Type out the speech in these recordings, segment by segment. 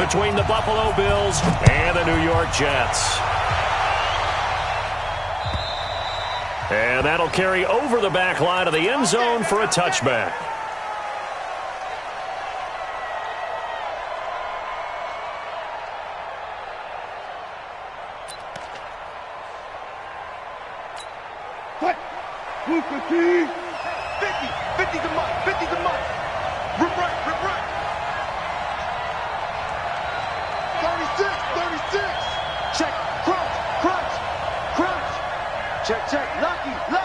between the Buffalo Bills and the New York Jets. And that'll carry over the back line of the end zone for a touchback. What? 50, 50 to Mike, 50 to Mike. Rip right, rip right. 36. Check, crunch, crunch, crunch. Check, check, lucky. 40.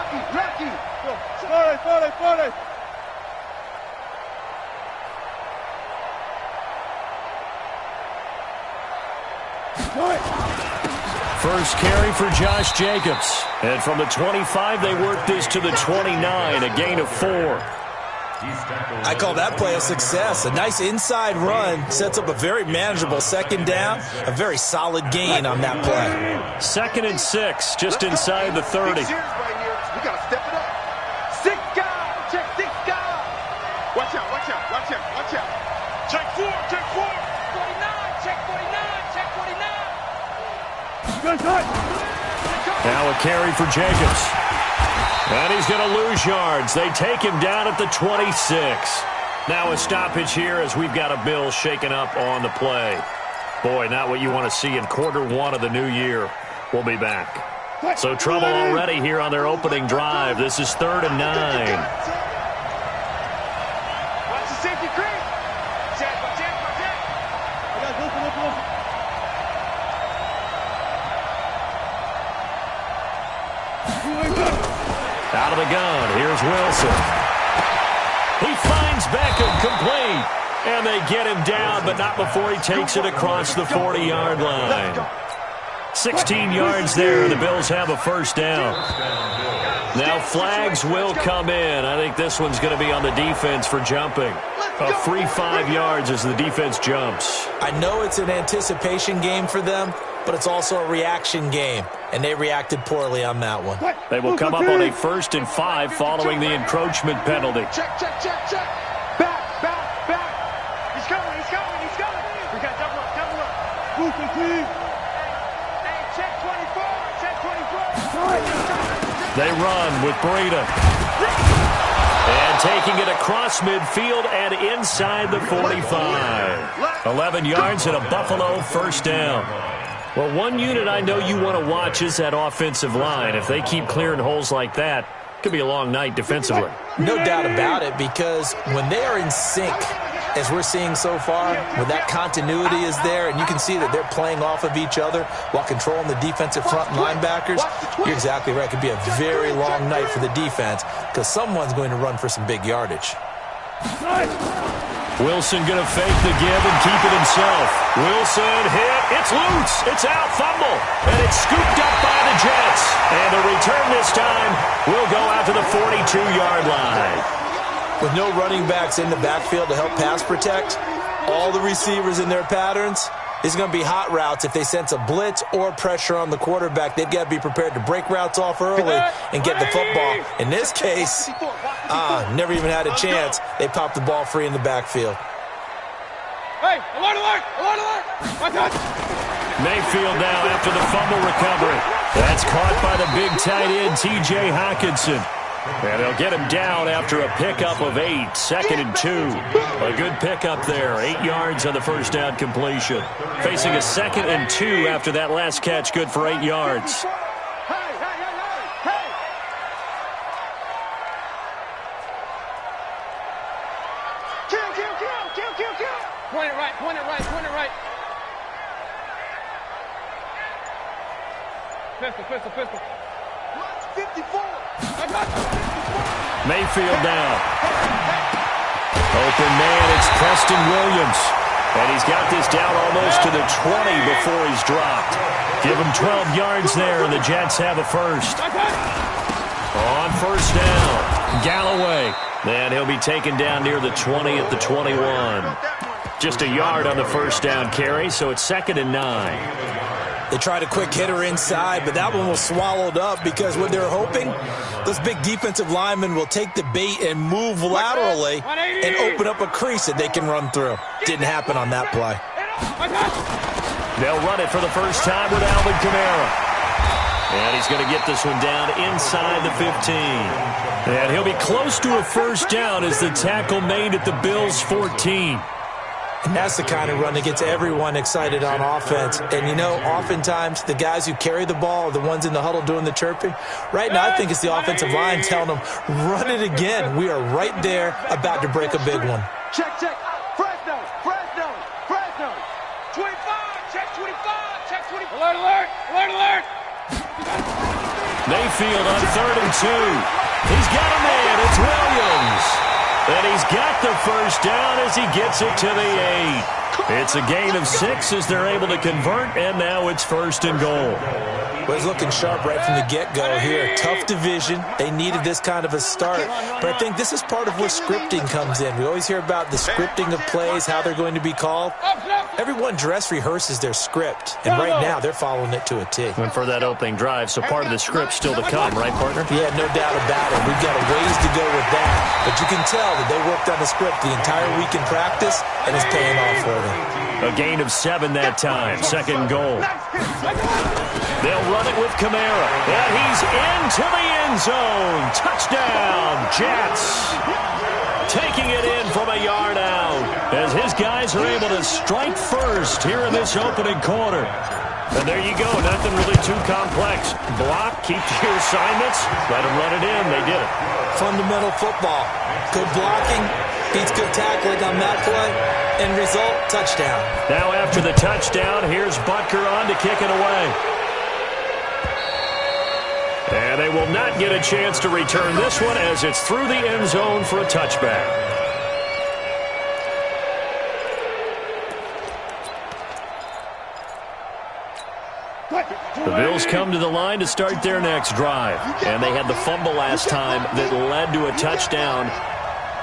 First carry for Josh Jacobs. And from the 25, they work this to the 29, a gain of 4. I call that play a success. A nice inside run sets up a very manageable second down, a very solid gain on that play. 2nd and 6, just inside the 30. We got to step it up. 6 guys, check 6 guys. Watch out. Check 4. 49, check 49, check 49. Now a carry for Jacobs. And he's going to lose yards. They take him down at the 26. Now a stoppage here as we've got a Bill shaken up on the play. Boy, not what you want to see in quarter 1 of the new year. We'll be back. So trouble already here on their opening drive. This is 3rd and 9. Watch the safety creep. Check. Out of the gun, here's Wilson. He finds Beckham complete. And they get him down, but not before he takes it across the 40-yard line. 16 yards there. The Bills have a first down. Now flags will come in. I think this one's going to be on the defense for jumping. A free 5 yards as the defense jumps. I know it's an anticipation game for them, but it's also a reaction game, and they reacted poorly on that one. They will come up on a 1st and 5 following the encroachment penalty. Check. Back. He's coming. We got double up. Hey, check 24. They run with Breida. And taking it across midfield and inside the 45. 11 yards and a Buffalo first down. Well, one unit I know you want to watch is that offensive line. If they keep clearing holes like that, it could be a long night defensively. No doubt about it, because when they are in sync, as we're seeing so far, when that continuity is there, and you can see that they're playing off of each other while controlling the defensive front linebackers, you're exactly right. It could be a very long night for the defense because someone's going to run for some big yardage. Wilson going to fake the give and keep it himself. Wilson hit. It's loose. It's out. Fumble. And it's scooped up by the Jets. And the return this time will go out to the 42-yard line. With no running backs in the backfield to help pass protect, all the receivers in their patterns, it's going to be hot routes. If they sense a blitz or pressure on the quarterback, they've got to be prepared to break routes off early and get the football. In this case, never even had a chance. They popped the ball free in the backfield. Hey, alert! Mayfield now after the fumble recovery. That's caught by the big tight end, T.J. Hockenson. And they'll get him down after a pickup of 8, 2nd and 2. A good pickup there, 8 yards on the first down completion. Facing a 2nd and 2 after that last catch, good for 8 yards. Kill. Point it right. Pistol. 54. Mayfield now. Open man, it's Preston Williams. And he's got this down almost to the 20 before he's dropped. Give him 12 yards there, and the Jets have a first. On first down, Galloway. And he'll be taken down near the 20 at the 21. Just a yard on the first down carry, so it's 2nd and 9. They tried a quick hitter inside, but that one was swallowed up because what they're hoping, those big defensive linemen will take the bait and move laterally and open up a crease that they can run through. Didn't happen on that play. They'll run it for the first time with Alvin Kamara. And he's going to get this one down inside the 15. And he'll be close to a first down as the tackle made at the Bills' 14. And that's the kind of run that gets everyone excited on offense. And, you know, oftentimes the guys who carry the ball are the ones in the huddle doing the chirping. Right now, I think it's the offensive line telling them, run it again. We are right there about to break a big one. Check, check. Fresno, Fresno, Fresno. 25, check 25, check 25. Alert, alert, alert, alert. Mayfield on 3rd and 2. He's got a man. It's Williams. And he's got the first down as he gets it to the 8. It's a gain of 6 as they're able to convert, and now it's 1st and goal. Well, he's looking sharp right from the get-go here. Tough division. They needed this kind of a start. But I think this is part of where scripting comes in. We always hear about the scripting of plays, how they're going to be called. Everyone dress rehearses their script, and right now they're following it to a T. Went for that opening drive, so part of the script still to come, right, partner? Yeah, no doubt about it. We've got a ways to go with that. But you can tell that they worked on the script the entire week in practice, and it's paying off for them. A gain of 7 that time. 2nd goal. They'll run it with Kamara. And he's into the end zone. Touchdown, Jets. Taking it in from a yard out as his guys are able to strike first here in this opening quarter. And there you go. Nothing really too complex. Block, keep to your assignments, let them run it in. They did it. Fundamental football. Good blocking beats good tackling on that play. End result, touchdown. Now after the touchdown, here's Butker on to kick it away. And they will not get a chance to return this one as it's through the end zone for a touchback. The Bills come to the line to start their next drive. And they had the fumble last time that led to a touchdown.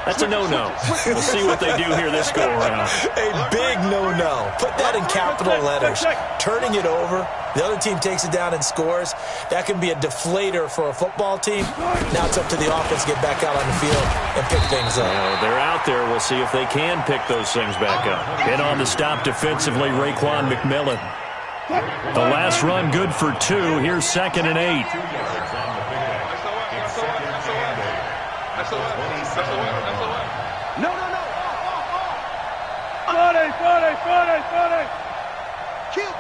That's a no-no. We'll see what they do here this go-around. A big no-no. Put that in capital letters. Turning it over, the other team takes it down and scores. That can be a deflator for a football team. Now it's up to the offense to get back out on the field and pick things up. They're out there. We'll see if they can pick those things back up. In on the stop defensively, Raekwon McMillan. The last run good for 2. Here's 2nd and 8. No, no, no. Friday. Kill.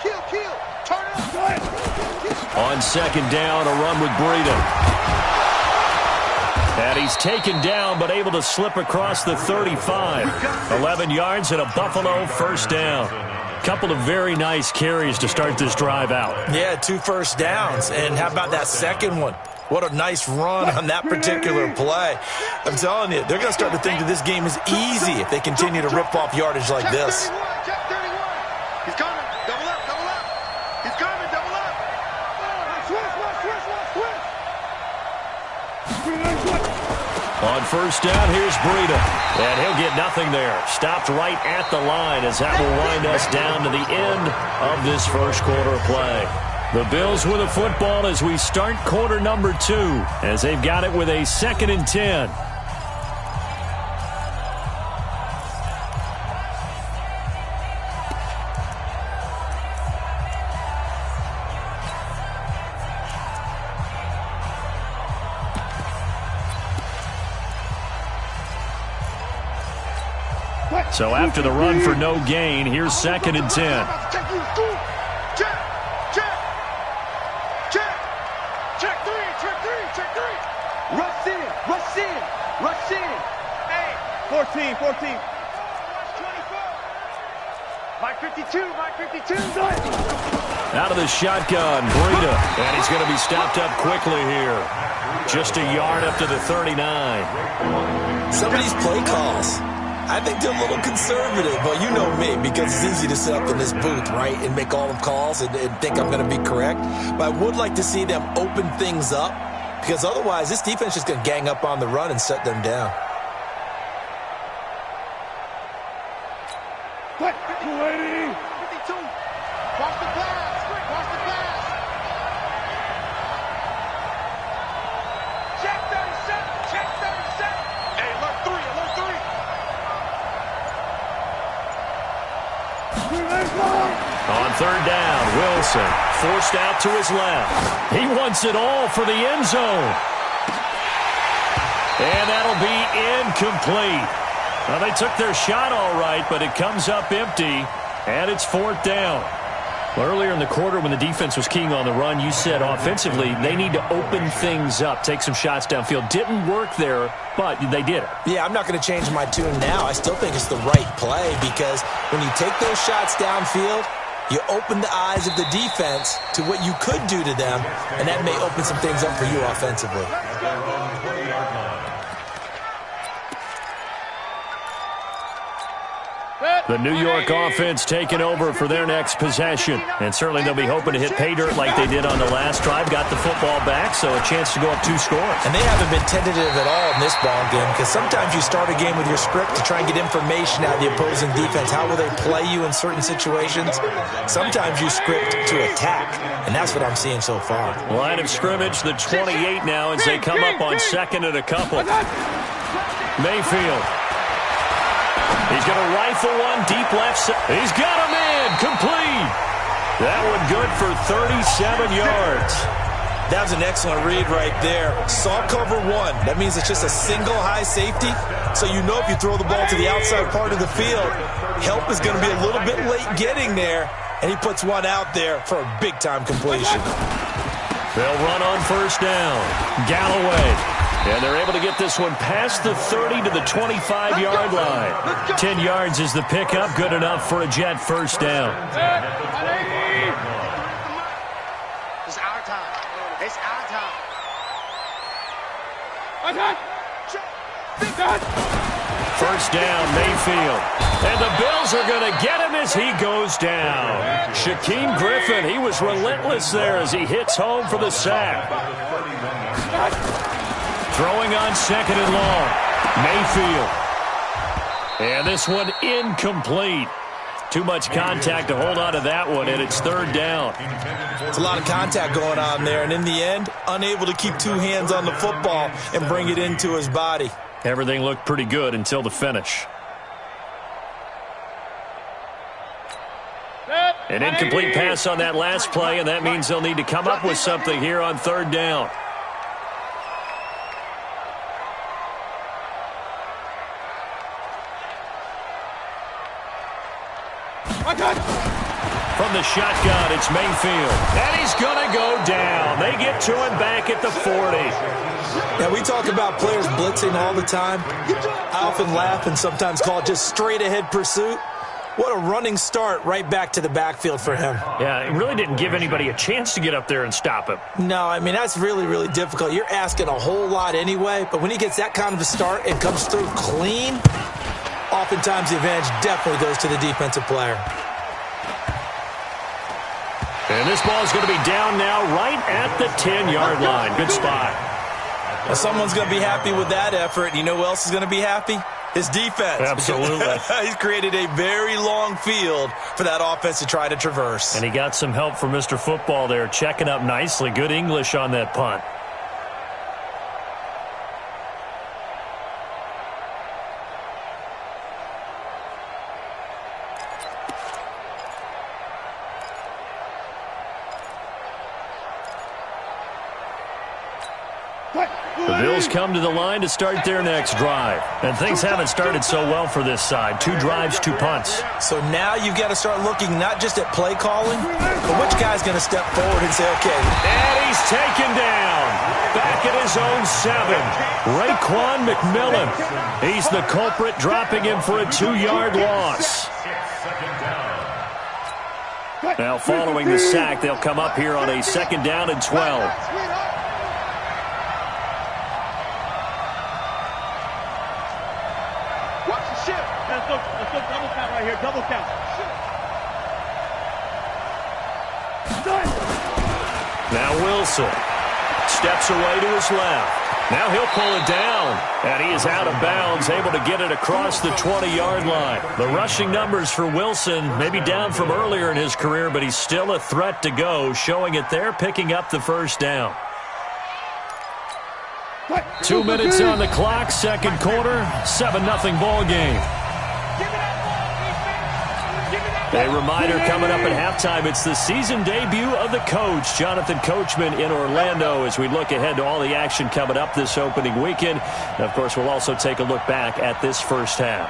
Turn it. On 2nd down, a run with Breida. And he's taken down, but able to slip across the 35. 11 yards and a Buffalo first down. Couple of very nice carries to start this drive out. Yeah, 2 first downs. And how about that second one? What a nice run on that particular play. I'm telling you, they're going to start to think that this game is easy if they continue to rip off yardage like this. Check 31. He's coming. Double up. He's coming. Double up. Switch. On first down, here's Breida. And he'll get nothing there. Stopped right at the line as that will wind us down to the end of this first quarter play. The Bills with a football as we start quarter number 2, as they've got it with a 2nd and 10. So after the run for no gain, here's 2nd and 10. Rush in. Hey, 14. 24. Mike 52. Out of the shotgun, Breida. And he's going to be stopped up quickly here. Just a yard up to the 39. Some of these play calls, I think they're a little conservative, but you know me, because it's easy to sit up in this booth, right, and make all the calls and think I'm going to be correct. But I would like to see them open things up, because otherwise this defense is going to gang up on the run and shut them down. What? 52. Watch the pass. Check 37. Hey, alert 3. On third down, Wilson forced out to his left. He wants it all for the end zone. And that'll be incomplete. Well, they took their shot all right, but it comes up empty, and it's fourth down. Well, earlier in the quarter when the defense was keying on the run, you said offensively they need to open things up, take some shots downfield. Didn't work there, but they did it. Yeah, I'm not going to change my tune now. I still think it's the right play because when you take those shots downfield, you open the eyes of the defense to what you could do to them, and that may open some things up for you offensively. The New York offense taking over for their next possession. And certainly they'll be hoping to hit pay dirt like they did on the last drive. Got the football back, so a chance to go up 2 scores. And they haven't been tentative at all in this ball game because sometimes you start a game with your script to try and get information out of the opposing defense. How will they play you in certain situations? Sometimes you script to attack, and that's what I'm seeing so far. Line of scrimmage, the 28 now as they come up on second and a couple. Mayfield. He's going to rifle one deep left side. He's got him in. Complete. That one good for 37 yards. That was an excellent read right there. Saw cover one. That means it's just a single high safety. So you know if you throw the ball to the outside part of the field, help is going to be a little bit late getting there. And he puts one out there for a big-time completion. They'll run on first down. Galloway. And they're able to get this one past the 30 to the 25-yard line. 10 yards is the pickup. Good enough for a Jet first down. It's our time. It's our time. First down, Mayfield. And the Bills are going to get him as he goes down. Shaquem Griffin, he was relentless there as he hits home for the sack. Throwing on second and long. Mayfield. And this one incomplete. Too much contact to hold on to that one, and it's third down. It's a lot of contact going on there, and in the end, unable to keep 2 hands on the football and bring it into his body. Everything looked pretty good until the finish. An incomplete pass on that last play, and that means they'll need to come up with something here on third down. From the shotgun, it's Mayfield. And he's going to go down. They get to him back at the 40. Now, we talk about players blitzing all the time. I often laugh and sometimes call it just straight-ahead pursuit. What a running start right back to the backfield for him. Yeah, it really didn't give anybody a chance to get up there and stop him. No, I mean, that's really, really difficult. You're asking a whole lot anyway, but when he gets that kind of a start and comes through clean, oftentimes the advantage definitely goes to the defensive player. And this ball is going to be down now right at the 10-yard line. Good spot. Well, someone's going to be happy with that effort. You know who else is going to be happy? His defense. Absolutely. He's created a very long field for that offense to try to traverse. And he got some help from Mr. Football there, checking up nicely. Good English on that punt. The Bills come to the line to start their next drive. And things haven't started so well for this side. 2 drives, 2 punts. So now you've got to start looking not just at play calling, but which guy's going to step forward and say, okay. And he's taken down. Back at his own 7. Raekwon McMillan. He's the culprit, dropping him for a 2-yard loss. Now following the sack, they'll come up here on a 2nd down and 12. Let's go double count right here. Double count. Now Wilson steps away to his left. Now he'll pull it down. And he is out of bounds, able to get it across the 20-yard line. The rushing numbers for Wilson maybe down from earlier in his career, but he's still a threat to go, showing it there, picking up the first down. 2 minutes on the clock, second quarter, 7-0 ball game. Give me that ball, defense. Give me that A reminder coming up at halftime, it's the season debut of the coach, Jonathan Coachman, in Orlando, as we look ahead to all the action coming up this opening weekend. And, of course, we'll also take a look back at this first half.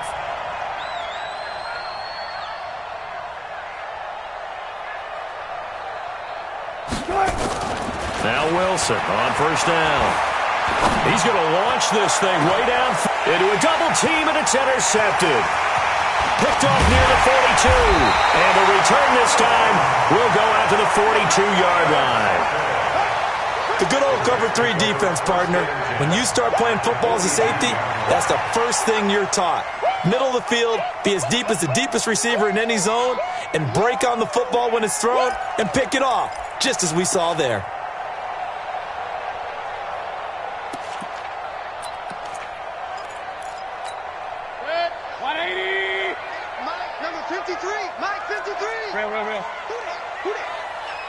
Now Wilson on first down. He's going to launch this thing way down into a double team, and it's intercepted. Picked off near the 42. And the return this time will go out to the 42-yard line. The good old cover 3 defense, partner. When you start playing football as a safety, that's the first thing you're taught. Middle of the field, be as deep as the deepest receiver in any zone, and break on the football when it's thrown and pick it off, just as we saw there.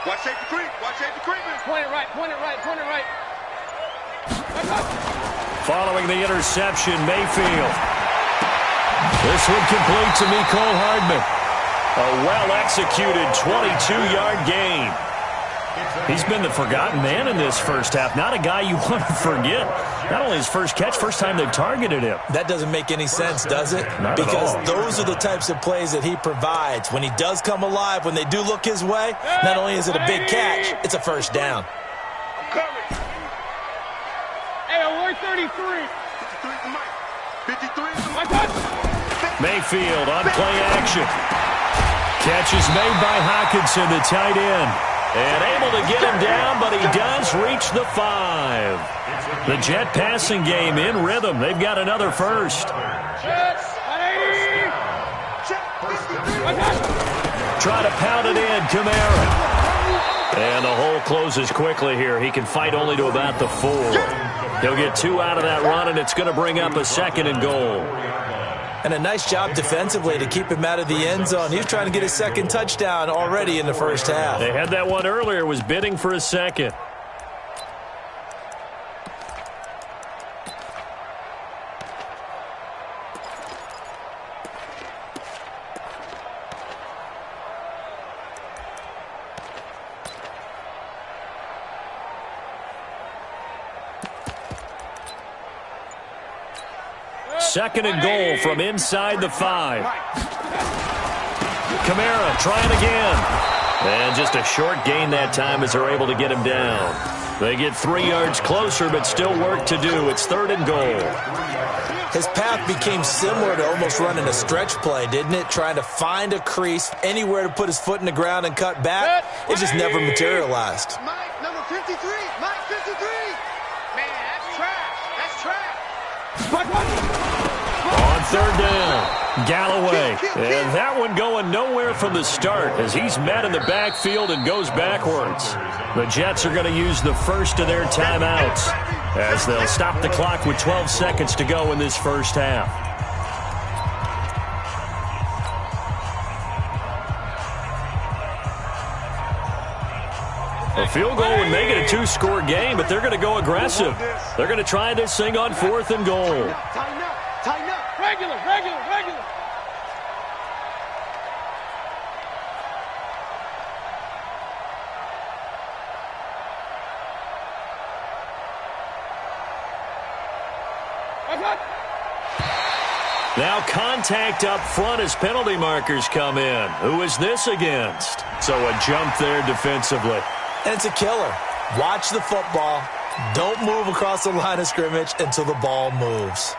Watch safety creep. Watch safety creeping. Point it right. Point it right. Point it right. Following the interception, Mayfield. This one complete to Mecole Hardman. A well-executed 22-yard gain. He's been the forgotten man in this first half. Not a guy you want to forget. Not only his first catch, first time they've targeted him. That doesn't make any sense, does it? Not because at all. Those are the types of plays that he provides. When he does come alive, when they do look his way, not only is it a big catch, it's a first down. I'm coming. Hey, alert 33. 53 is the mic. 53 is the mic. Mayfield on play action. Catch is made by Hockenson, the tight end. And able to get him down, but he does reach the 5. The Jet passing game in rhythm. They've got another first. Try to pound it in, Kamara. And the hole closes quickly here. He can fight only to about the 4. He'll get 2 out of that run, and it's going to bring up a 2nd and goal. And a nice job defensively to keep him out of the end zone. He was trying to get his 2nd touchdown already in the first half. They had that one earlier, was bidding for a 2nd. Second and goal from inside the 5. Kamara trying again. And just a short gain that time as they're able to get him down. They get 3 yards closer, but still work to do. It's 3rd and goal. His path became similar to almost running a stretch play, didn't it? Trying to find a crease, anywhere to put his foot in the ground and cut back. It just never materialized. Mike, number 53. Mike, 53. Man, that's trash. That's trash. On 3rd down, Galloway. And that one going nowhere from the start as he's met in the backfield and goes backwards. The Jets are going to use the first of their timeouts as they'll stop the clock with 12 seconds to go in this first half. A field goal would make it a 2-score game, but they're going to go aggressive. They're going to try this thing on 4th and goal. Tighten up. Tighten up. Regular. Now contact up front as penalty markers come in. Who is this against? So a jump there defensively. And it's a killer. Watch the football. Don't move across the line of scrimmage until the ball moves.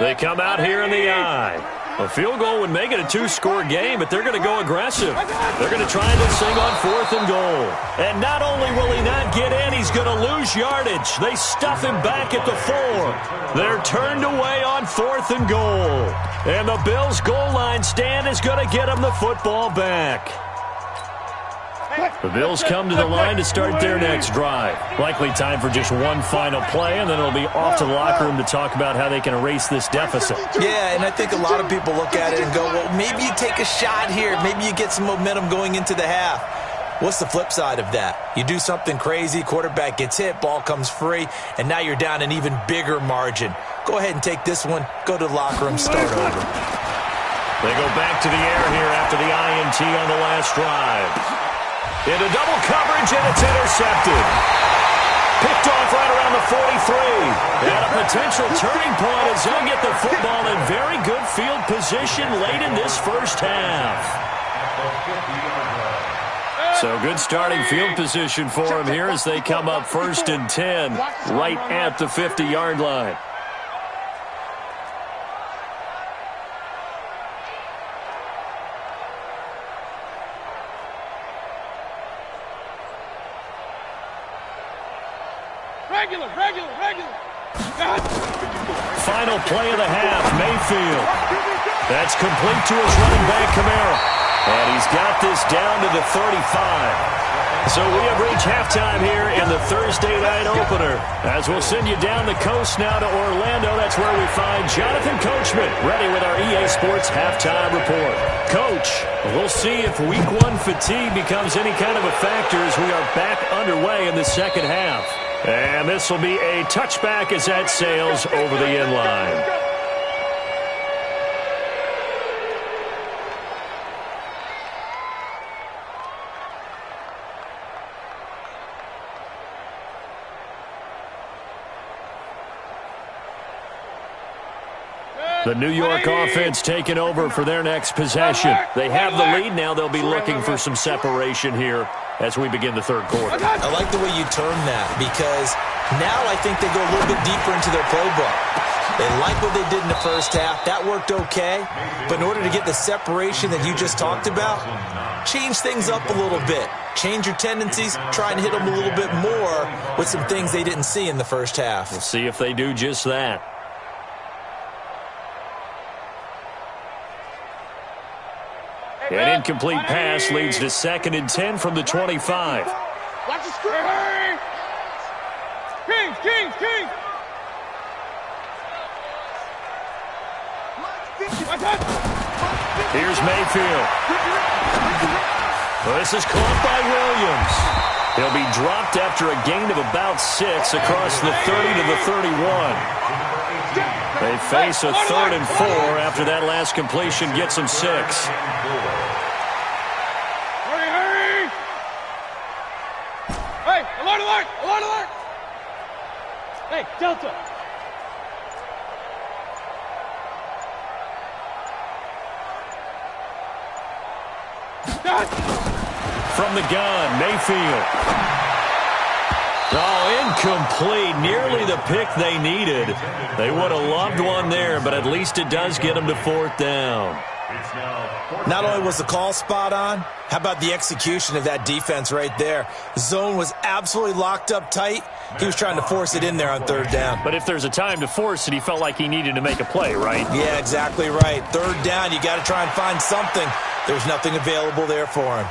They come out here in the eye. A field goal would make it a 2-score game, but they're going to go aggressive. They're going to try this thing on 4th and goal. And not only will he not get in, he's going to lose yardage. They stuff him back at the 4. They're turned away on 4th and goal. And the Bills' goal line stand is going to get him the football back. The Bills come to the line to start their next drive. Likely time for just one final play, and then it'll be off to the locker room to talk about how they can erase this deficit. Yeah, and I think a lot of people look at it and go, well, maybe you take a shot here. Maybe you get some momentum going into the half. What's the flip side of that? You do something crazy, quarterback gets hit, ball comes free, and now you're down an even bigger margin. Go ahead and take this one, go to the locker room, start over. They go back to the air here after the INT on the last drive. Into double coverage, and it's intercepted. Picked off right around the 43. And a potential turning point as they'll get the football in very good field position late in this first half. So good starting field position for them here as they come up 1st and 10 right at the 50-yard line. Regular. Final play of the half, Mayfield. That's complete to his running back, Kamara. And he's got this down to the 35. So we have reached halftime here in the Thursday night opener. As we'll send you down the coast now to Orlando, that's where we find Jonathan Coachman, ready with our EA Sports halftime report. Coach, we'll see if Week 1 fatigue becomes any kind of a factor as we are back underway in the second half. And this will be a touchback as that sails over the end line. The New York offense taking over for their next possession. They have the lead. Now they'll be looking for some separation here as we begin the third quarter. I like the way you term that because now I think they go a little bit deeper into their playbook. They like what they did in the first half. That worked okay. But in order to get the separation that you just talked about, change things up a little bit. Change your tendencies. Try and hit them a little bit more with some things they didn't see in the first half. We'll see if they do just that. An incomplete pass leads to 2nd and 10 from the 25. Watch the screen. Hurry. King. Here's Mayfield. Well, this is caught by Williams. He'll be dropped after a gain of about 6 across the 30 to the 31. They face a 3rd and 4 after that last completion gets them 6. Hurry. Hey, alert. Hey, Delta. From the gun, Mayfield. Oh, incomplete. Nearly the pick they needed. They would have loved one there, but at least it does get them to 4th down. Not only was the call spot on, how about the execution of that defense right there? Zone was absolutely locked up tight. He was trying to force it in there on 3rd down. But if there's a time to force it, he felt like he needed to make a play, right? Yeah, exactly right. 3rd down, you got to try and find something. There's nothing available there for him.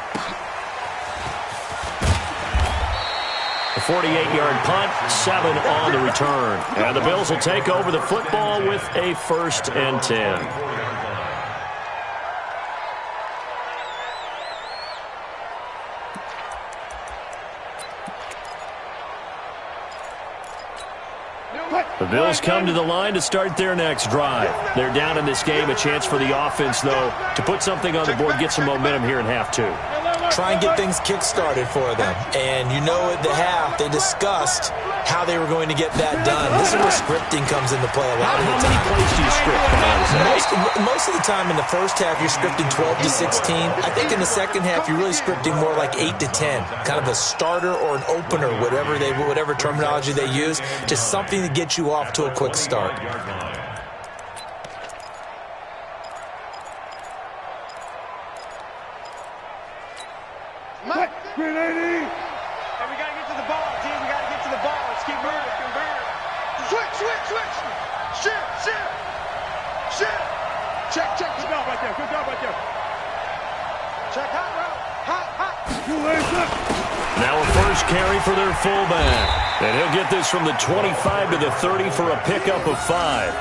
A 48-yard punt, 7 on the return. And the Bills will take over the football with a 1st and 10. The Bills come to the line to start their next drive. They're down in this game. A chance for the offense, though, to put something on the board, get some momentum here in half 2. Try and get things kick-started for them. And you know at the half, they discussed how they were going to get that done. This is where scripting comes into play a lot of the time. How many plays do you script? Most of the time in the first half, you're scripting 12 to 16. I think in the second half, you're really scripting more like 8 to 10. Kind of a starter or an opener, whatever terminology they use, just something to get you off to a quick start. Grenade! Hey, we gotta get to the ball, team. We gotta get to the ball. Let's keep moving. Switch. Shift. Check. Good job right there. Check hot route. Now a first carry for their fullback. And he'll get this from the 25 to the 30 for a pickup of 5.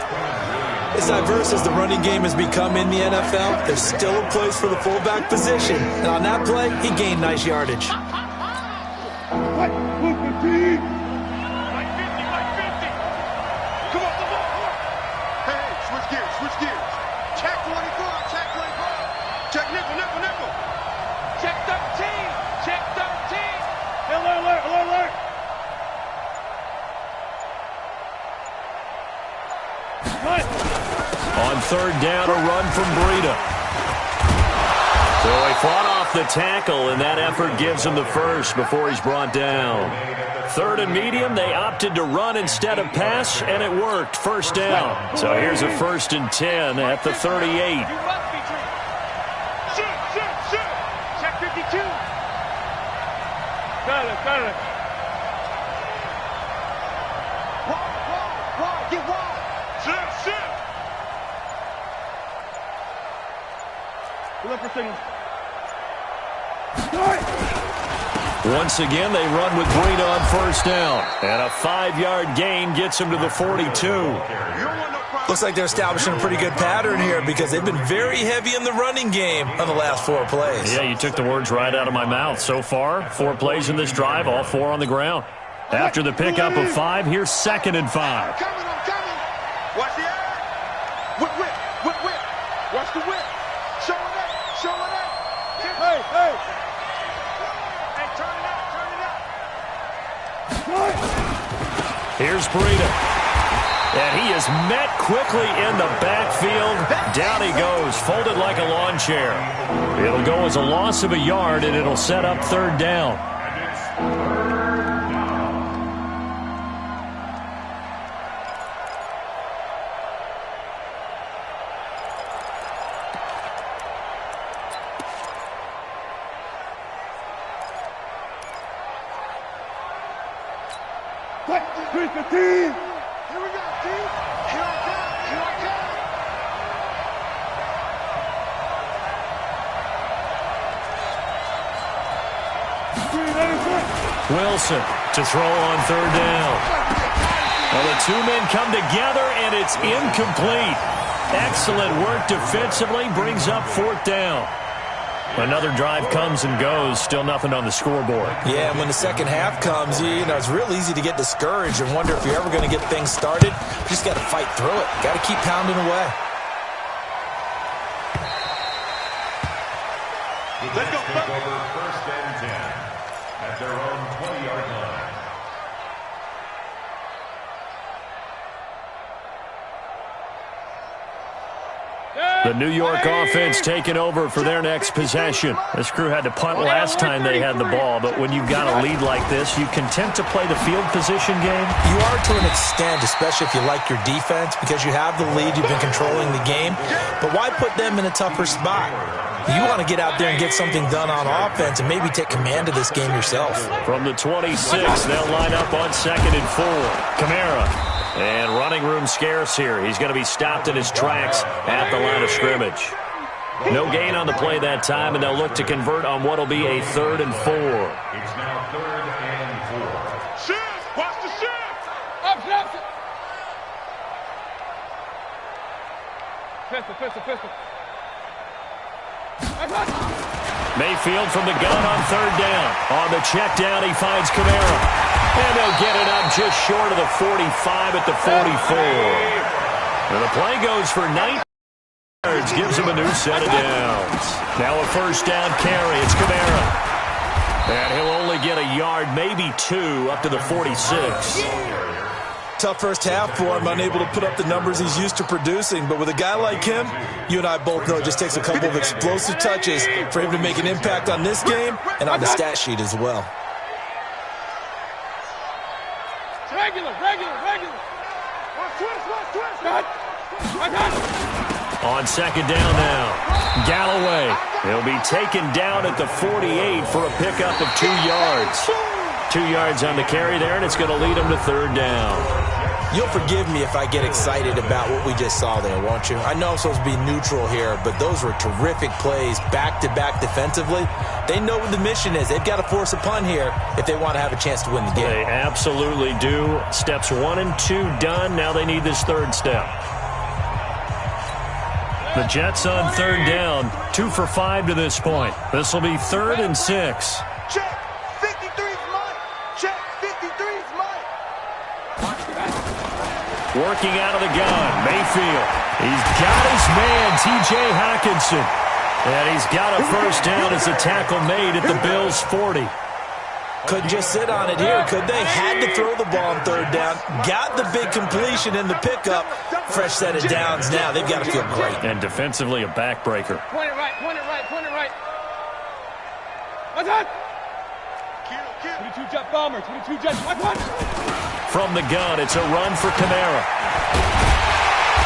As diverse as the running game has become in the NFL, there's still a place for the fullback position. And on that play, he gained nice yardage. Switch gears. Check 24, check 24. Check nickel. Check 13, check 13. Alert. On third down, a run from Breida. So he fought off the tackle, and that effort gives him the first before he's brought down. Third and medium, they opted to run instead of pass, and it worked. First down. So here's a 1st and 10 at the 38. You must be treated. Shoot. Check 52. Got it. Wide, get wide. Shoot. Look for signals. Once again, they run with Breida on first down. And a 5-yard gain gets him to the 42. Looks like they're establishing a pretty good pattern here because they've been very heavy in the running game on the last 4 plays. Yeah, you took the words right out of my mouth. So far, 4 plays in this drive, all 4 on the ground. After the pickup of 5, here's 2nd and 5. I'm coming. Watch the eye. Whip. Watch the whip. Show it up. Hey. Here's Breida. And he is met quickly in the backfield. Down he goes, folded like a lawn chair. It'll go as a loss of a yard, and it'll set up third down. Here we go, team. Here I come. Wilson to throw on third down. Well, the 2 men come together, and it's incomplete. Excellent work defensively, brings up 4th down. Another drive comes and goes, still nothing on the scoreboard. Yeah, and when the second half comes, it's real easy to get discouraged and wonder if you're ever going to get things started. You just got to fight through it. Got to keep pounding away. Let's go. Take over 1st and 10 at their own 20-yard line. The New York offense taking over for their next possession. This crew had to punt last time they had the ball, but when you've got a lead like this, you content to play the field position game? You are to an extent, especially if you like your defense, because you have the lead, you've been controlling the game. But why put them in a tougher spot? You want to get out there and get something done on offense and maybe take command of this game yourself. From the 26, they'll line up on 2nd and 4. Kamara. And running room scarce here. He's going to be stopped in his tracks at the line of scrimmage. No gain on the play that time, and they'll look to convert on what will be a 3rd and 4. It's now 3rd and 4. Shift! Watch the shift! Up. Pistol. Mayfield from the gun on third down. On the check down, he finds Kamara. And they'll get it up just short of the 45 at the 44. And the play goes for 9 yards, gives him a new set of downs. Now a 1st down carry. It's Kamara. And he'll only get a yard, maybe 2, up to the 46. Tough first half for him, unable to put up the numbers he's used to producing. But with a guy like him, you and I both know it just takes a couple of explosive touches for him to make an impact on this game and on the stat sheet as well. Regular. On 2nd down now, Galloway. He'll be taken down at the 48 for a pickup of 2 yards. 2 yards on the carry there, and it's going to lead him to 3rd down. You'll forgive me if I get excited about what we just saw there, won't you? I know I'm supposed to be neutral here, but those were terrific plays back-to-back defensively. They know what the mission is. They've got to force a punt here if they want to have a chance to win the game. They absolutely do. Steps 1 and 2 done. Now they need this 3rd step. The Jets on third down, 2 for 5 to this point. This will be 3rd and 6. Check. 53's mine. Check. 53's mine. Working out of the gun, Mayfield. He's got his man, T.J. Hockenson. And he's got a first down as a tackle made at the Bills' 40. Couldn't just sit on it here, could they? Had to throw the ball on third down. Got the big completion in the pickup. Fresh set of downs now. They've got to feel great. And defensively, a backbreaker. Point it right, point it right, point it right. What's on? 22 jet bomber, 22 jet. What's From the gun, it's a run for Kamara.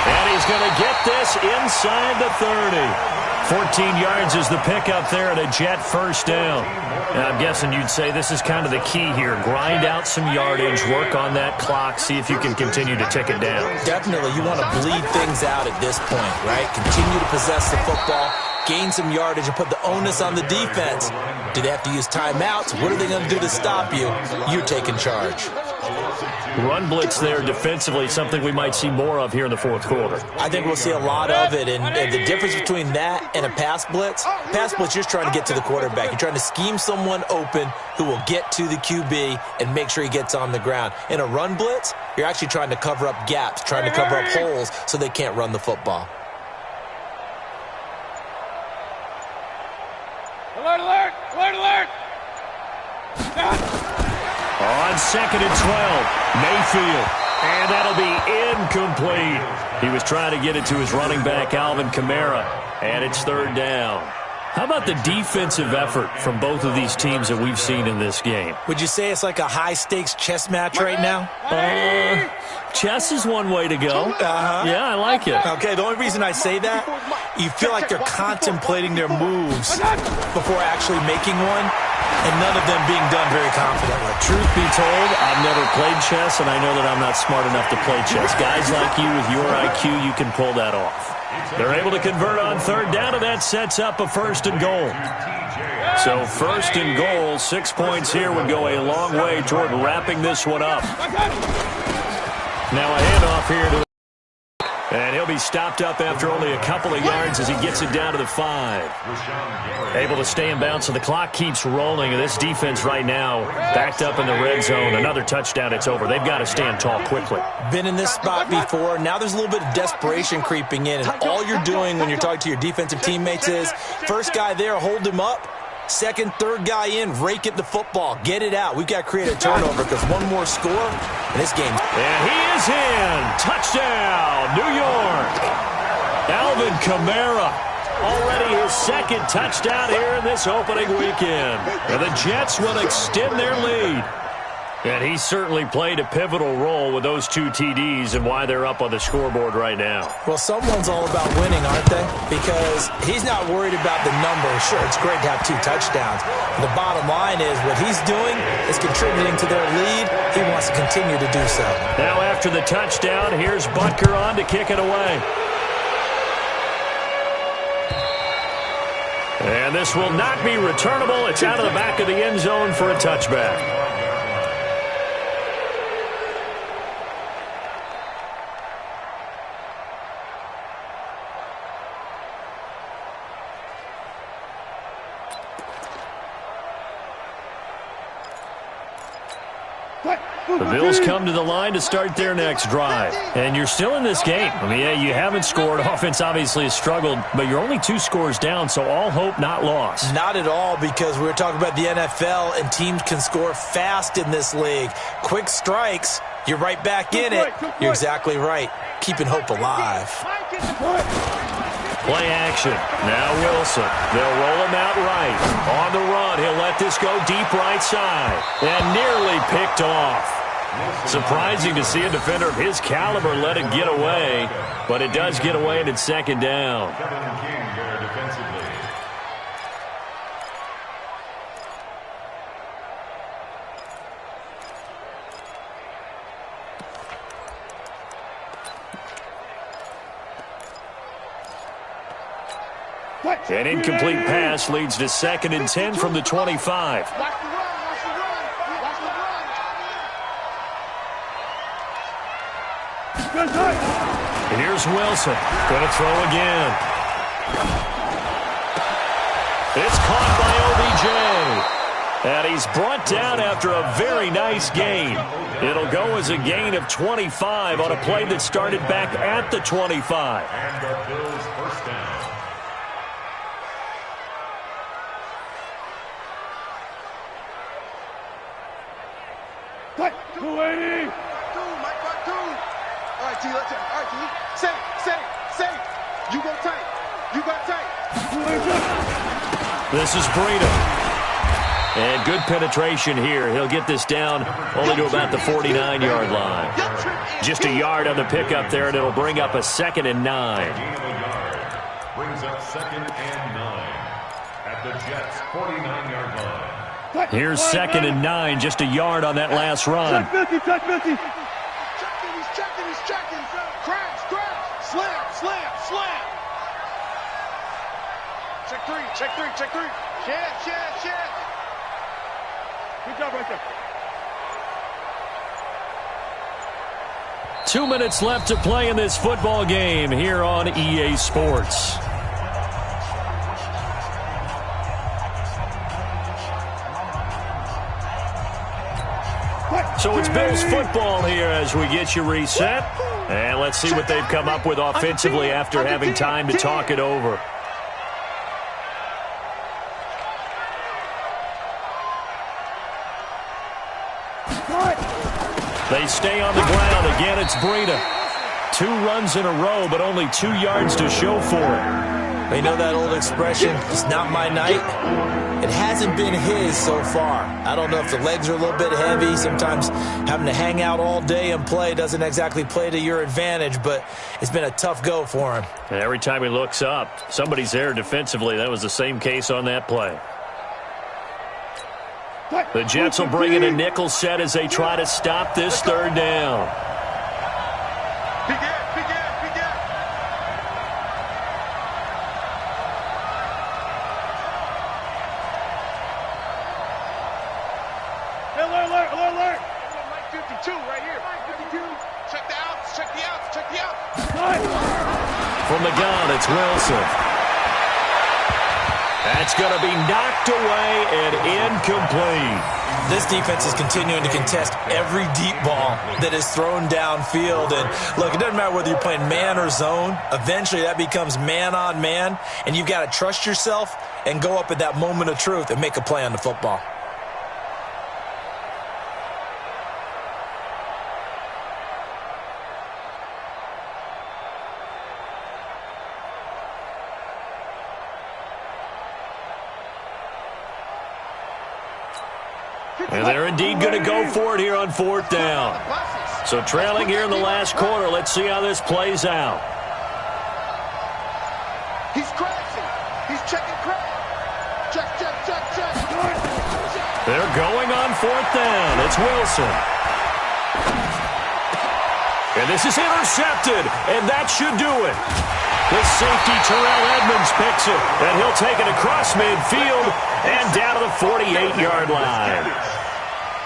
And he's going to get this inside the 30. 14 yards is the pickup there and a Jet first down. And I'm guessing you'd say this is kind of the key here. Grind out some yardage, work on that clock, see if you can continue to tick it down. Definitely, you want to bleed things out at this point, right? Continue to possess the football, gain some yardage, and put the onus on the defense. Do they have to use timeouts? What are they going to do to stop you? You're taking charge. Run blitz there defensively, something we might see more of here in the fourth quarter. I think we'll see a lot of it, and the difference between that and a pass blitz, you're just trying to get to the quarterback. You're trying to scheme someone open who will get to the QB and make sure he gets on the ground. In a run blitz, you're actually trying to cover up gaps, trying to cover up holes so they can't run the football. Alert, alert, alert, alert. On 2nd and 12, Mayfield. And that'll be incomplete. He was trying to get it to his running back, Alvin Kamara. And it's 3rd down. How about the defensive effort from both of these teams that we've seen in this game? Would you say it's like a high-stakes chess match right now? Chess is one way to go. Yeah, I like it. Okay, the only reason I say that, you feel like they're contemplating their moves before actually making one, and none of them being done very confidently. Truth be told, I've never played chess, and I know that I'm not smart enough to play chess. Guys like you with your IQ, you can pull that off. They're able to convert on 3rd down, and that sets up a 1st and goal. So 1st and goal, 6 points here would go a long way toward wrapping this one up. Now a handoff here to and he'll be stopped up after only a couple of yards as he gets it down to the 5. Able to stay in bounds, so the clock keeps rolling. And this defense right now backed up in the red zone. Another touchdown, it's over. They've got to stand tall quickly. Been in this spot before. Now there's a little bit of desperation creeping in. And all you're doing when you're talking to your defensive teammates is, first guy there, hold him up. Second, third guy in, rake at the football. Get it out. We've got to create a turnover because one more score, and this game. And he is in. Touchdown, New York. Alvin Kamara. Already his 2nd touchdown here in this opening weekend. And the Jets will extend their lead. And he certainly played a pivotal role with those 2 TDs and why they're up on the scoreboard right now. Well, someone's all about winning, aren't they? Because he's not worried about the numbers. Sure, it's great to have 2 touchdowns. The bottom line is what he's doing is contributing to their lead. He wants to continue to do so. Now after the touchdown, here's Butker on to kick it away. And this will not be returnable. It's out of the back of the end zone for a touchback. The Bills come to the line to start their next drive. And you're still in this game. I mean, yeah, you haven't scored. Offense obviously has struggled, but you're only 2 scores down, so all hope not lost. Not at all, because we were talking about the NFL, and teams can score fast in this league. Quick strikes, you're right back in it. You're exactly right. Keeping hope alive. Play action. Now Wilson. They'll roll him out right. On the run, he'll let this go deep right side. And nearly picked off. Surprising to see a defender of his caliber let it get away, but it does get away and it's 2nd down. An incomplete pass leads to 2nd and 10 from the 25. And here's Wilson. Going to throw again. It's caught by OBJ. And he's brought down after a very nice gain. It'll go as a gain of 25 on a play that started back at the 25. And the Bills first down. Cut. 280. Mike, Mike, all right, T, let's all right, T. Safe. You go tight. You got tight. This is Breida. And good penetration here. He'll get this down only to about the 49-yard line. Just a yard on the pickup there, and it'll bring up a 2nd and 9. Brings up 2nd and 9 at the Jets' 49-yard line. Here's 2nd and 9, just a yard on that last run. Check 50. He's checking. Crash. Slam. Check three. Chance. Good job right there. 2 minutes left to play in this football game here on EA Sports. So it's Bills football here as we get you reset. And let's see what they've come up with offensively after having time to talk it over. They stay on the ground. Again, it's Breida. 2 runs in a row, but only 2 yards to show for it. You know that old expression, it's not my night? It hasn't been his so far. I don't know if the legs are a little bit heavy. Sometimes having to hang out all day and play doesn't exactly play to your advantage, but it's been a tough go for him. And every time he looks up, somebody's there defensively. That was the same case on that play. The Jets will bring in a nickel set as they try to stop this 3rd down. Begin. Alert. Mike 52 right here. Mike 52. Check the outs. From the gun, it's Wilson. That's going to be knocked away and incomplete. This defense is continuing to contest every deep ball that is thrown downfield. And look, it doesn't matter whether you're playing man or zone. Eventually that becomes man on man, and you've got to trust yourself and go up at that moment of truth and make a play on the football. And they're indeed going to go for it here on 4th down. So trailing here in the last quarter. Let's see how this plays out. He's crashing. He's checking crash. Check. They're going on 4th down. It's Wilson. And this is intercepted, and that should do it. The safety, Terrell Edmonds, picks it, and he'll take it across midfield and down to the 48-yard line.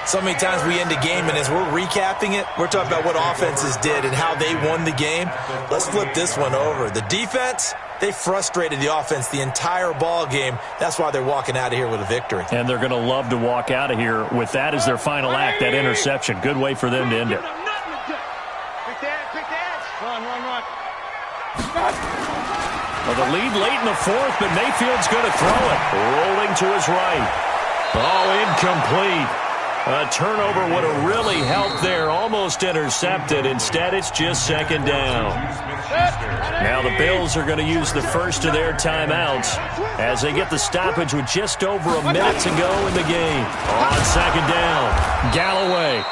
So many times we end a game, and as we're recapping it, we're talking about what offenses did and how they won the game. Let's flip this one over. The defense, they frustrated the offense the entire ball game. That's why they're walking out of here with a victory. And they're going to love to walk out of here with that as their final act, that interception. Good way for them to end it. Big dance. Run. Well, the lead late in the 4th, but Mayfield's going to throw it. Rolling to his right. Oh, incomplete. A turnover would have really helped there. Almost intercepted. Instead, it's just 2nd down. Now the Bills are going to use the first of their timeouts as they get the stoppage with just over a minute to go in the game. On 2nd down, Galloway.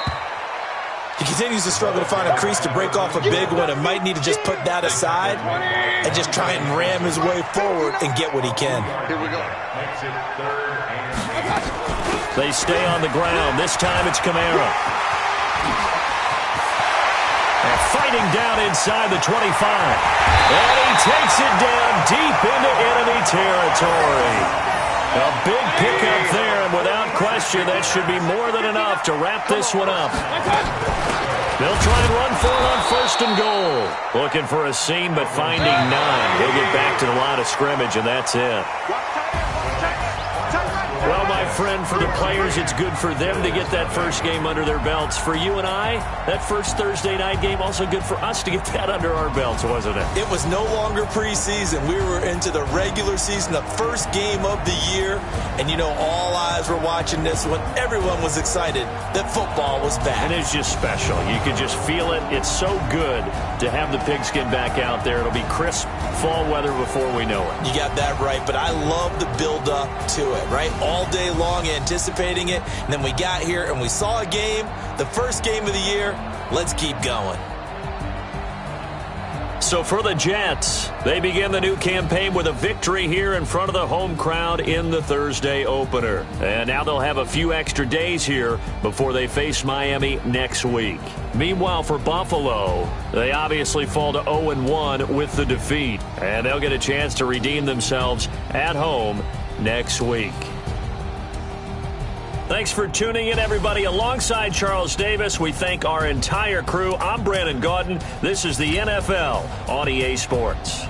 He continues to struggle to find a crease to break off a big one and might need to just put that aside and just try and ram his way forward and get what he can. Here we go. Makes it 3rd and 8. They stay on the ground. This time it's Kamara. And fighting down inside the 25. And he takes it down deep into enemy territory. A big pickup there, and without question, that should be more than enough to wrap this one up. They'll try and run for it on 1st and goal. Looking for a seam, but finding none. He'll get back to the line of scrimmage, and that's it. Well, my friend, for the players, it's good for them to get that first game under their belts. For you and I, that first Thursday night game, also good for us to get that under our belts, wasn't it? It was no longer preseason. We were into the regular season, the first game of the year. And, you know, all eyes were watching this when everyone was excited that football was back. And it's just special. You could just feel it. It's so good to have the pigskin back out there. It'll be crisp fall weather before we know it. You got that right, but I love the build-up to it, right? All day long anticipating it, and then we got here and we saw a game, the first game of the year. Let's keep going. So for the Jets, they begin the new campaign with a victory here in front of the home crowd in the Thursday opener. And now they'll have a few extra days here before they face Miami next week. Meanwhile, for Buffalo, they obviously fall to 0-1 with the defeat. And they'll get a chance to redeem themselves at home next week. Thanks for tuning in, everybody. Alongside Charles Davis, we thank our entire crew. I'm Brandon Gaudin. This is the NFL on EA Sports.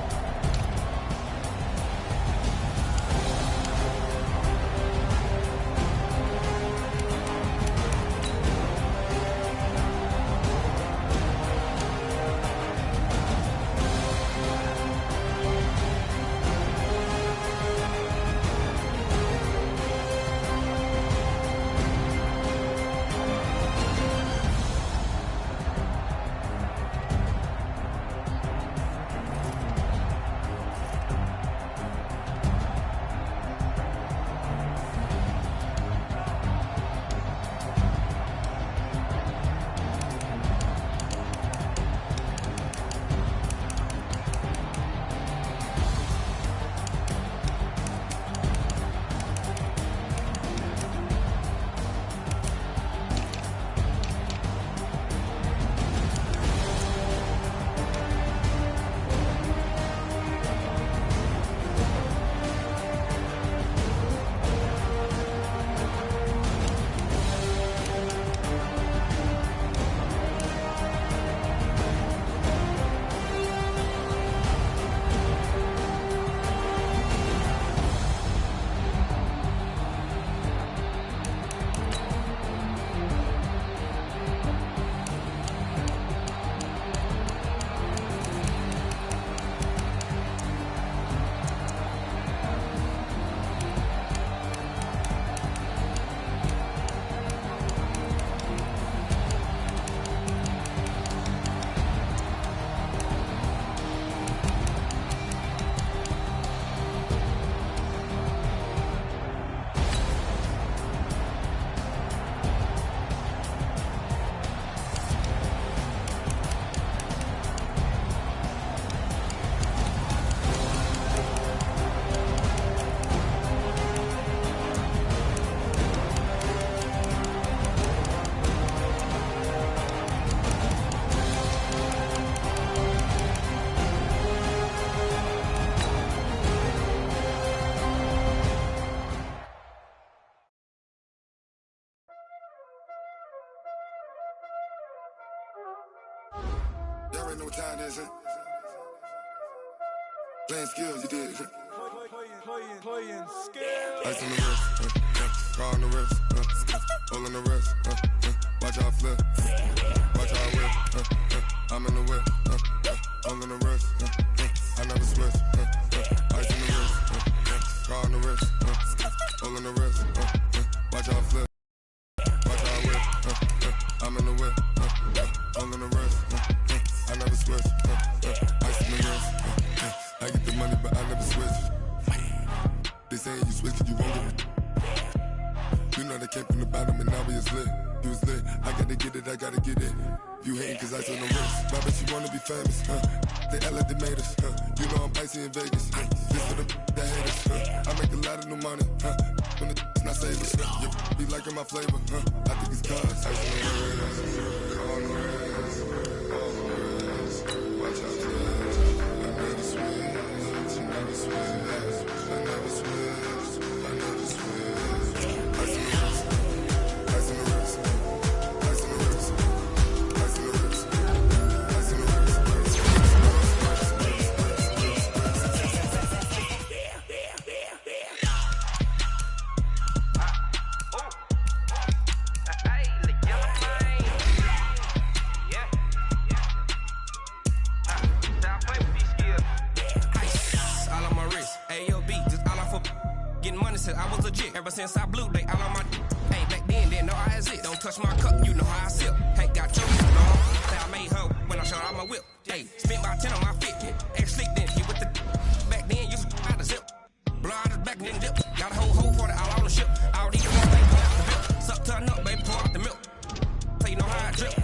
Y'all already know what time it is, huh? Playing skills, you did. Playing skills. Ice on the wrist, car on the wrist, hole in the wrist, watch how I flip, watch how I whip, I'm in the whip, hole in the wrist, I never switch, ice on the wrist, car on the wrist, hole in the wrist, watch how I flip, watch how I whip, I'm in the whip, hole in the wrist, I never switch, ice on the wrist, I get the money but I never switch. They saying you switch cause you won't get it. You know they came from the bottom and now we is lit. You was lit, I gotta get it, I gotta get it. You hating cause I on the wrist. My bitch, you wanna be famous, They act like they made us, You know I'm icy in Vegas, This for the that hate us, I make a lot of new money, When it's not savers, You be liking my flavor, I think it's cause ice on the wrist, on the wrist, on the wrist. Watch out, I never switch, I never switch. I never switch, I never switch. Ice in the wrist, ice in the wrist, ice in the wrist, ice in the wrist. since I was a jit. Ever since I blew, they all on my hey, back then, didn't know I exist. Don't touch my cup, you know how I sip. Hey, got your long. Say I made her when I showed out my whip. Hey, spent about 10 on my 50. Ex-slick then hit with the back then, used to out the zip. Blow out the back, then dip. Got a whole 40 all on the ship. All these ones, they pull out the bill. Suck to a nut, baby, pour out the milk. So you know how I drip.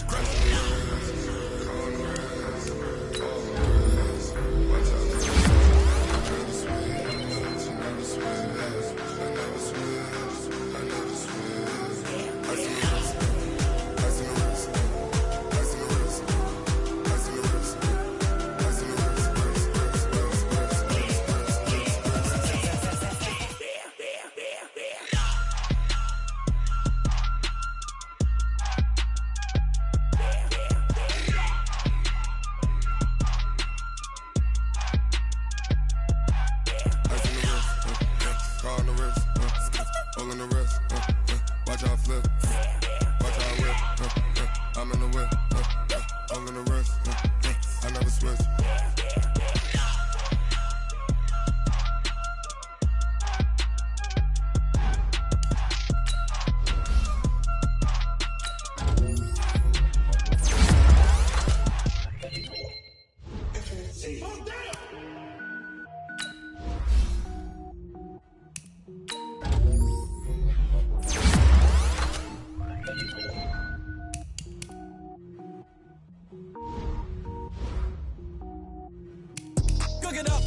Cook it up,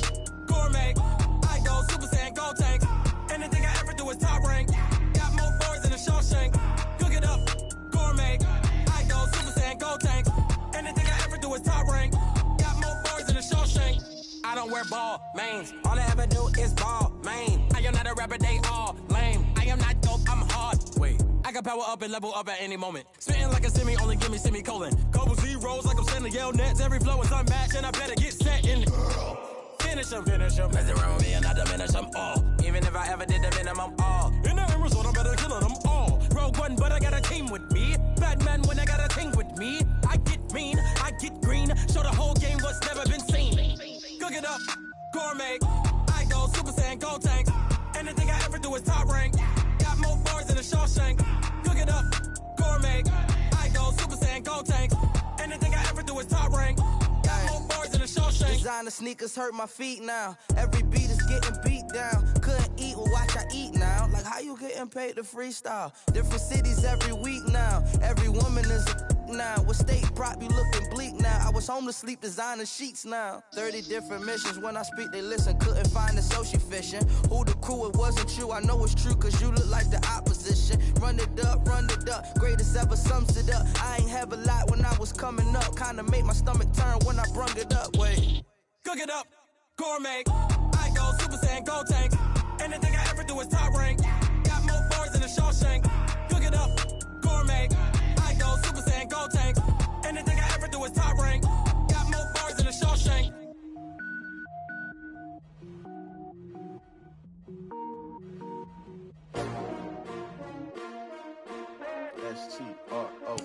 gourmet. I go Super Saiyan, gold tank. Anything I ever do is top rank. Got more boards than a Shawshank. Cook it up, gourmet. I go Super Saiyan, gold tank. Anything I ever do is top rank. Got more boards than a Shawshank. I don't wear ball mains. All I ever do is ball main. I am not a rapper, they all lame. I am not dope, I'm hard. Wait, I can power up and level up at any moment. Spitting like a semi, only give me semicolon. Couple zeros like I'm sending yell nets. Every flow is unmatched and I better get set in it. Finish them. Mess around with me and I diminish them all. Even if I ever did the minimum all. In the end result, I better kill them all. Rogue One, but I got a team with me. Batman when I got a team with me. I get mean, I get green. Show the whole game what's never been seen. Cook it up, gourmet. I go Super Saiyan, gold tank. Anything I ever do is top rank. Got more bars than a Shawshank. Cook it up, gourmet. I go Super Saiyan, gold tank. Anything I ever do is top rank. Got more bars than a Shawshank. Designer sneakers hurt my feet now. Every beat is getting beat down. Couldn't eat, well watch I eat now. Like how you getting paid to freestyle? Different cities every week now. Every woman is a now. With state prop, you looking bleak now. I was home to sleep, designer sheets now. 30 different missions. When I speak, they listen. Couldn't find the social fishing. Who the crew, it wasn't you. I know it's true, cause you look like the opposition. Run it up. Greatest ever sums it up. I ain't have a lot when I was coming up. Kinda made my stomach turn when I brung it up. Wait. Cook it up, gourmet. I go Super Saiyan, gold tank. Anything I ever do is top rank. Got more bars than a Shawshank. Cook it up, gourmet. I go Super Saiyan, gold tank. Anything I ever do is top rank. Got more bars than a Shawshank. S-T-R-O.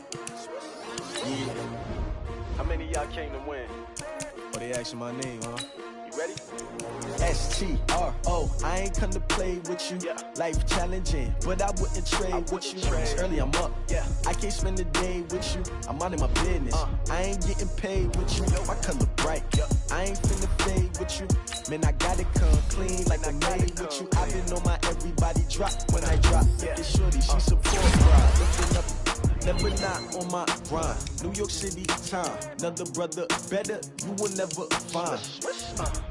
Yeah. How many of y'all came to win? Oh, they asking my name, huh? You ready? S-T-R-O. I ain't come to play with you. Yeah. Life challenging, but I wouldn't trade with you. It's early, I'm up. Yeah. I can't spend the day with you. I'm minding my business. I ain't getting paid with you. My color bright. I ain't finna fade with you. Man, I got it come clean like I'm made with you. I've been on my everybody drop when I drop. Look at shorty, she support ride. Looking up. Never not on my grind. New York City time. Another brother better, you will never find.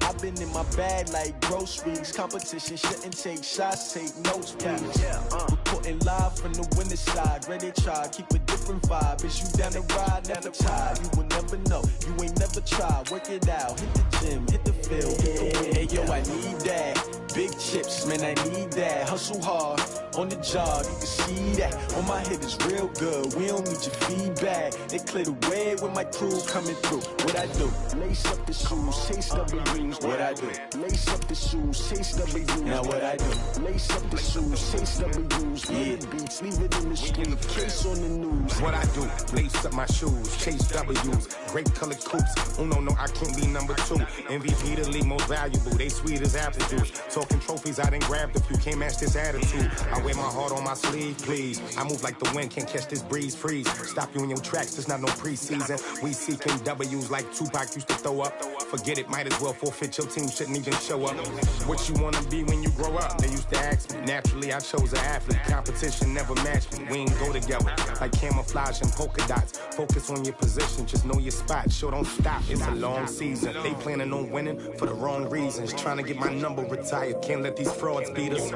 I've been in my bag like groceries. Competition shouldn't take shots, take notes, please. Reporting live from the winning side. Ready to try, keep a different vibe. Is you down the ride, never tired. You will never know, you ain't never tried. Work it out, hit the gym, hit the field, hit the win. Hey yo, I need that. Big chips, man, I need that. Hustle hard. on the job, you can see that. On my head is real good, we don't need your feedback. They clear the way with my crew coming through. What I do? Lace up the shoes, chase W's. What I do? Lace up the shoes, chase W's. Now what I do? Lace up the shoes, chase W's. Yeah, beats, leave it in the street, case on the news. What I do? Lace up my shoes, chase W's. Great colored coops. Oh no, I can't be number 2. MVP the league most valuable. They sweet as apple juice. Talking trophies, I done grabbed a few. Can't match this attitude. I wear my heart on my sleeve, please. I move like the wind, can't catch this breeze. Freeze. Stop you in your tracks. There's not no preseason. We seeking W's like Tupac used to throw up. Forget it, might as well forfeit. Your team shouldn't even show up. What you wanna be when you grow up? They used to ask me. Naturally, I chose an athlete. Competition never matched me. We ain't go together like camouflage and polka dots. Focus on your position, just know your spot. Sure, don't stop. It's a long season. They planning on winning for the wrong reasons. Trying to get my number retired. Can't let these frauds beat us.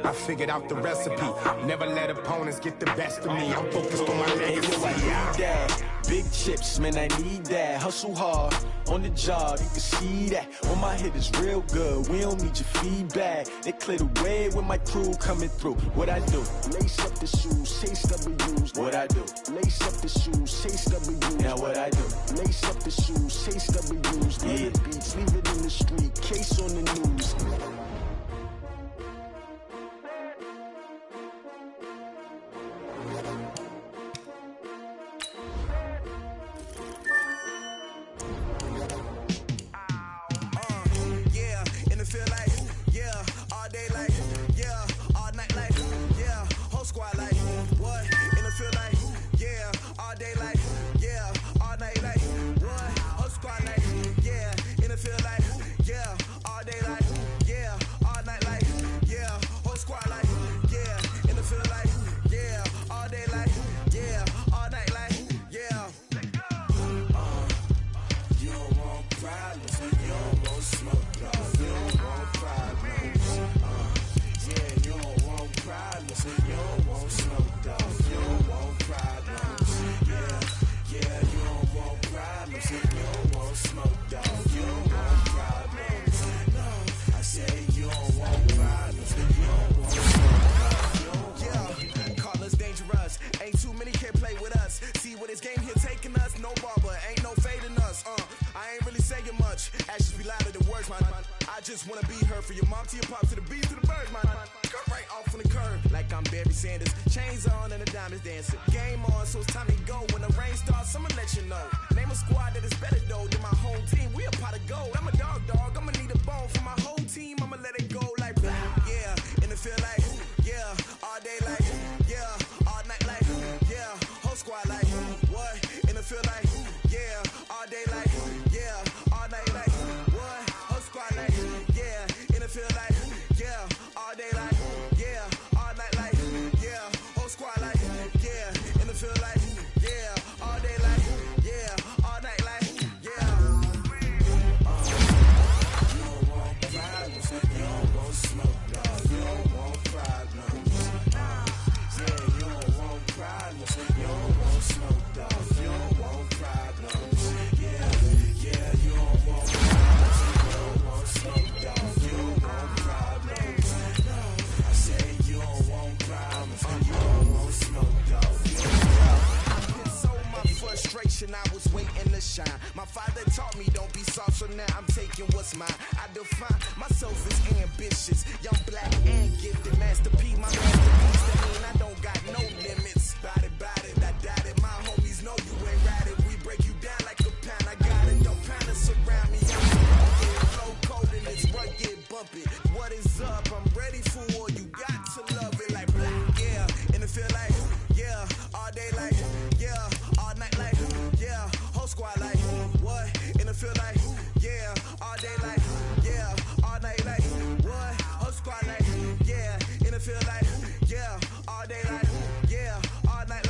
I figured out the recipe. Never let opponents get the best of me. I'm focused on my legacy. Big chips, man, I need that. Hustle hard on the job, you can see that. On my head is real good, we don't need your feedback. They clear the way with my crew coming through. What I do? Lace up the shoes, chase W's. What I do? Lace up the shoes, chase W's. Now what I do? Lace up the shoes, chase W's. Yeah, beats, leave it in the street, case on the news. Feel like, yeah, all day like, yeah, all night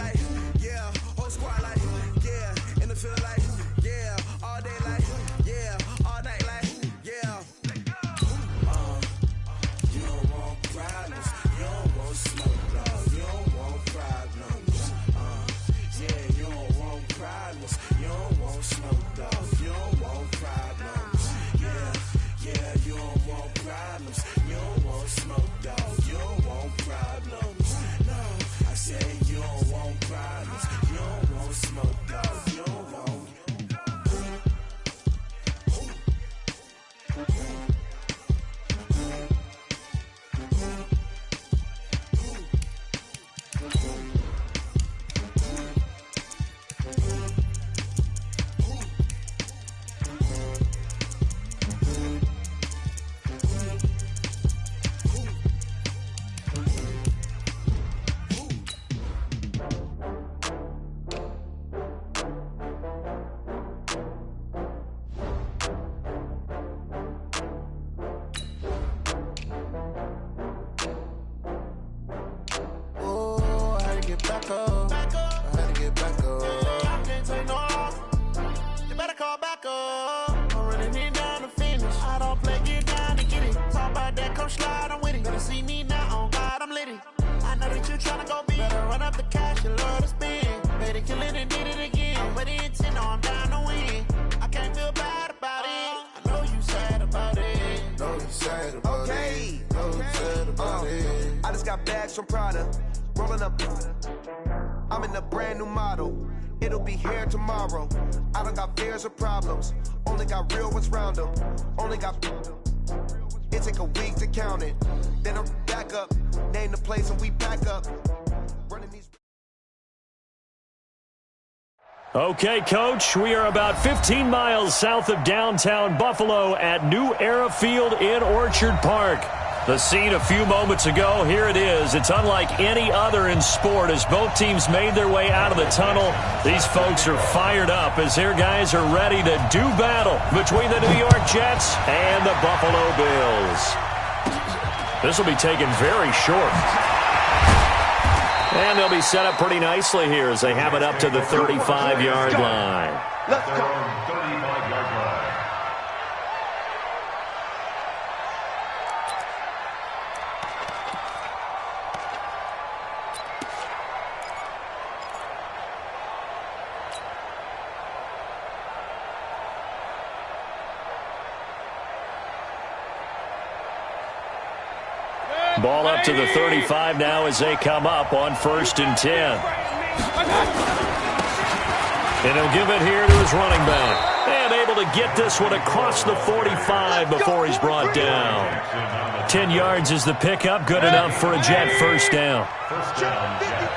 tryna go big. Better run up the cash, you love to spend. Better kill it and did it again. I'm with the intent, no, I'm down to win. I can't feel bad about it. I know you sad about it. Know you sad about it. Know you sad about it. I just got bags from Prada. Rolling up. I'm in a brand new model. It'll be here tomorrow. I don't got fears or problems. Only got real ones round them. Only got. It take a week to count it. Then I'm back up. Name the place and we pack up. Running these. Okay, Coach, we are about 15 miles south of downtown Buffalo at New Era Field in Orchard Park. The scene a few moments ago, here it is. It's unlike any other in sport as both teams made their way out of the tunnel. These folks are fired up as their guys are ready to do battle between the New York Jets and the Buffalo Bills. This will be taken very short. And they'll be set up pretty nicely here as they have it up to the 35-yard line. Let's go. 35-yard line. Ball up to the 35 now as they come up on 1st and 10. And he'll give it here to his running back. And able to get this one across the 45 before he's brought down. 10 yards is the pickup. Good enough for a Jet first down. First down, Jets.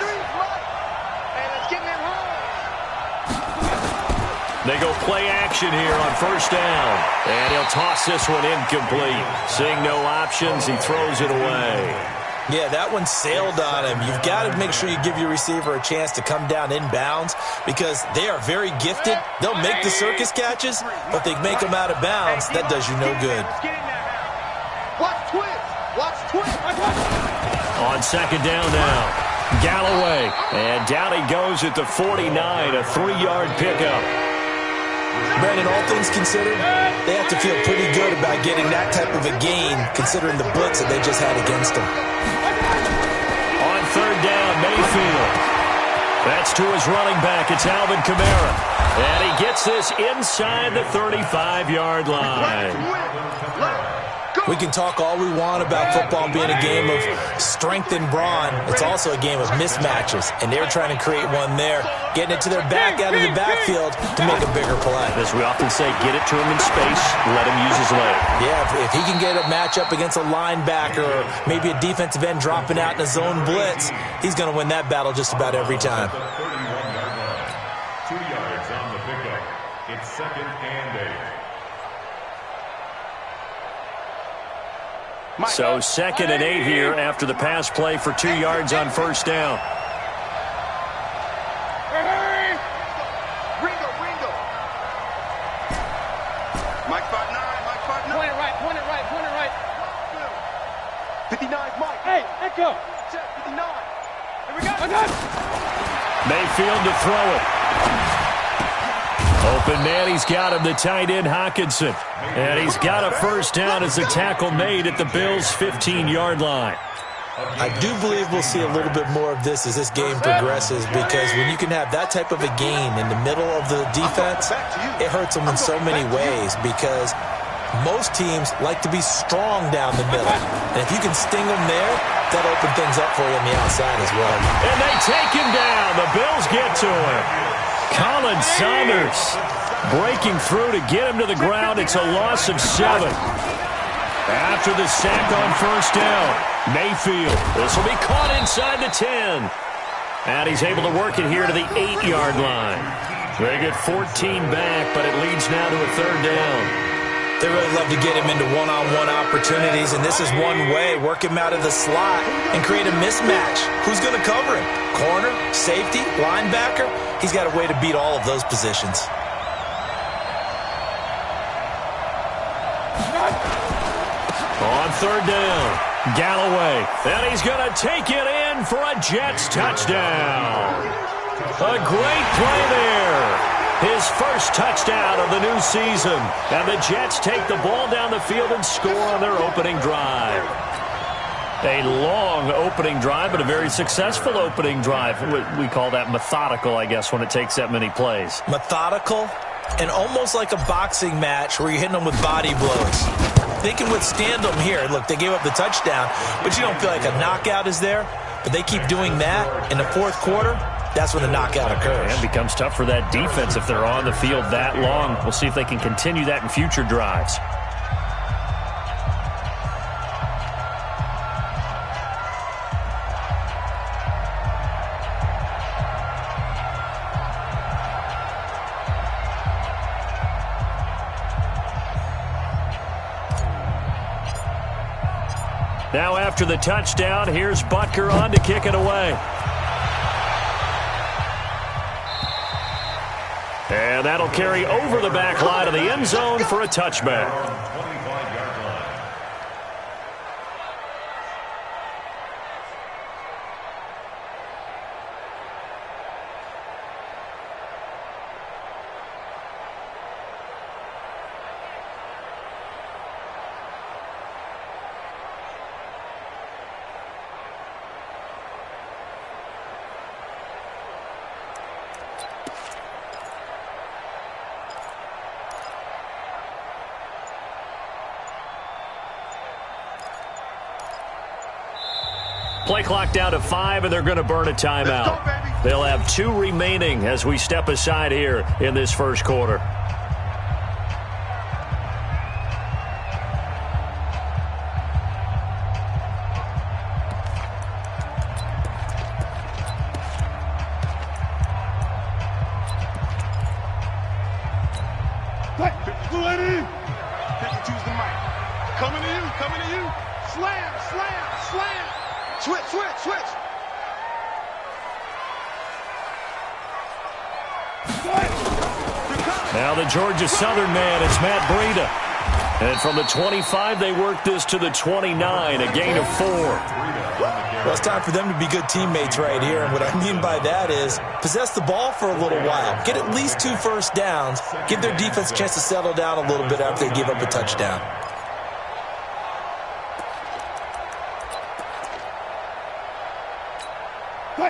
They go play action here on 1st down. And he'll toss this one incomplete. Seeing no options, he throws it away. Yeah, that one sailed on him. You've got to make sure you give your receiver a chance to come down inbounds because they are very gifted. They'll make the circus catches, but they make them out of bounds. That does you no good. Watch twist. Watch twist. On 2nd down now, Galloway. And down he goes at the 49, a 3-yard pickup. Brandon, all things considered, they have to feel pretty good about getting that type of a gain considering the blitz that they just had against them. On 3rd down, Mayfield. That's to his running back. It's Alvin Kamara. And he gets this inside the 35-yard line. We can talk all we want about football being a game of strength and brawn. It's also a game of mismatches, and they're trying to create one there, getting it to their back out of the backfield to make a bigger play. As we often say, get it to him in space, let him use his leg. Yeah, if he can get a matchup against a linebacker or maybe a defensive end dropping out in a zone blitz, he's going to win that battle just about every time. 31-yard line. 2 yards on the pickup. It's 2nd and 8. So 2nd and 8 here after the pass play for 2 yards on 1st down. Ringo. Mike 5'9", Point it right. 59, Mike. Hey, echo. Check, 59. Here we go. Mayfield to throw it. Open man, he's got him, the tight end Hockenson. And he's got a first down as the tackle made at the Bills' 15-yard line. I do believe we'll see a little bit more of this as this game progresses because when you can have that type of a gain in the middle of the defense, it hurts them in so many ways because most teams like to be strong down the middle. And if you can sting them there, that'll open things up for you on the outside as well. And they take him down. The Bills get to him. Colin Saunders breaking through to get him to the ground. It's a loss of 7. After the sack on 1st down, Mayfield. This will be caught inside the 10. And he's able to work it here to the 8-yard line. They get 14 back, but it leads now to a 3rd down. They really love to get him into one-on-one opportunities, and this is one way. Work him out of the slot and create a mismatch. Who's going to cover him? Corner, safety, linebacker? He's got a way to beat all of those positions. On 3rd down, Galloway. And he's going to take it in for a Jets touchdown. A great play there. His first touchdown of the new season. And the Jets take the ball down the field and score on their opening drive. A long opening drive, but a very successful opening drive. We call that methodical, I guess, when it takes that many plays. Methodical and almost like a boxing match where you're hitting them with body blows. They can withstand them here. Look, they gave up the touchdown, but you don't feel like a knockout is there. But they keep doing that in the fourth quarter. That's when the knockout occurs. And it becomes tough for that defense if they're on the field that long. We'll see if they can continue that in future drives. Now after the touchdown, here's Butker on to kick it away. And that'll carry over the back line of the end zone for a touchback. Play clock down to 5, and they're going to burn a timeout. They'll have 2 remaining as we step aside here in this first quarter. Now the Georgia Southern man, it's Matt Breida. And from the 25, they work this to the 29, a gain of 4. Well, it's time for them to be good teammates right here. And what I mean by that is possess the ball for a little while. Get at least 2 first downs. Give their defense a chance to settle down a little bit after they give up a touchdown.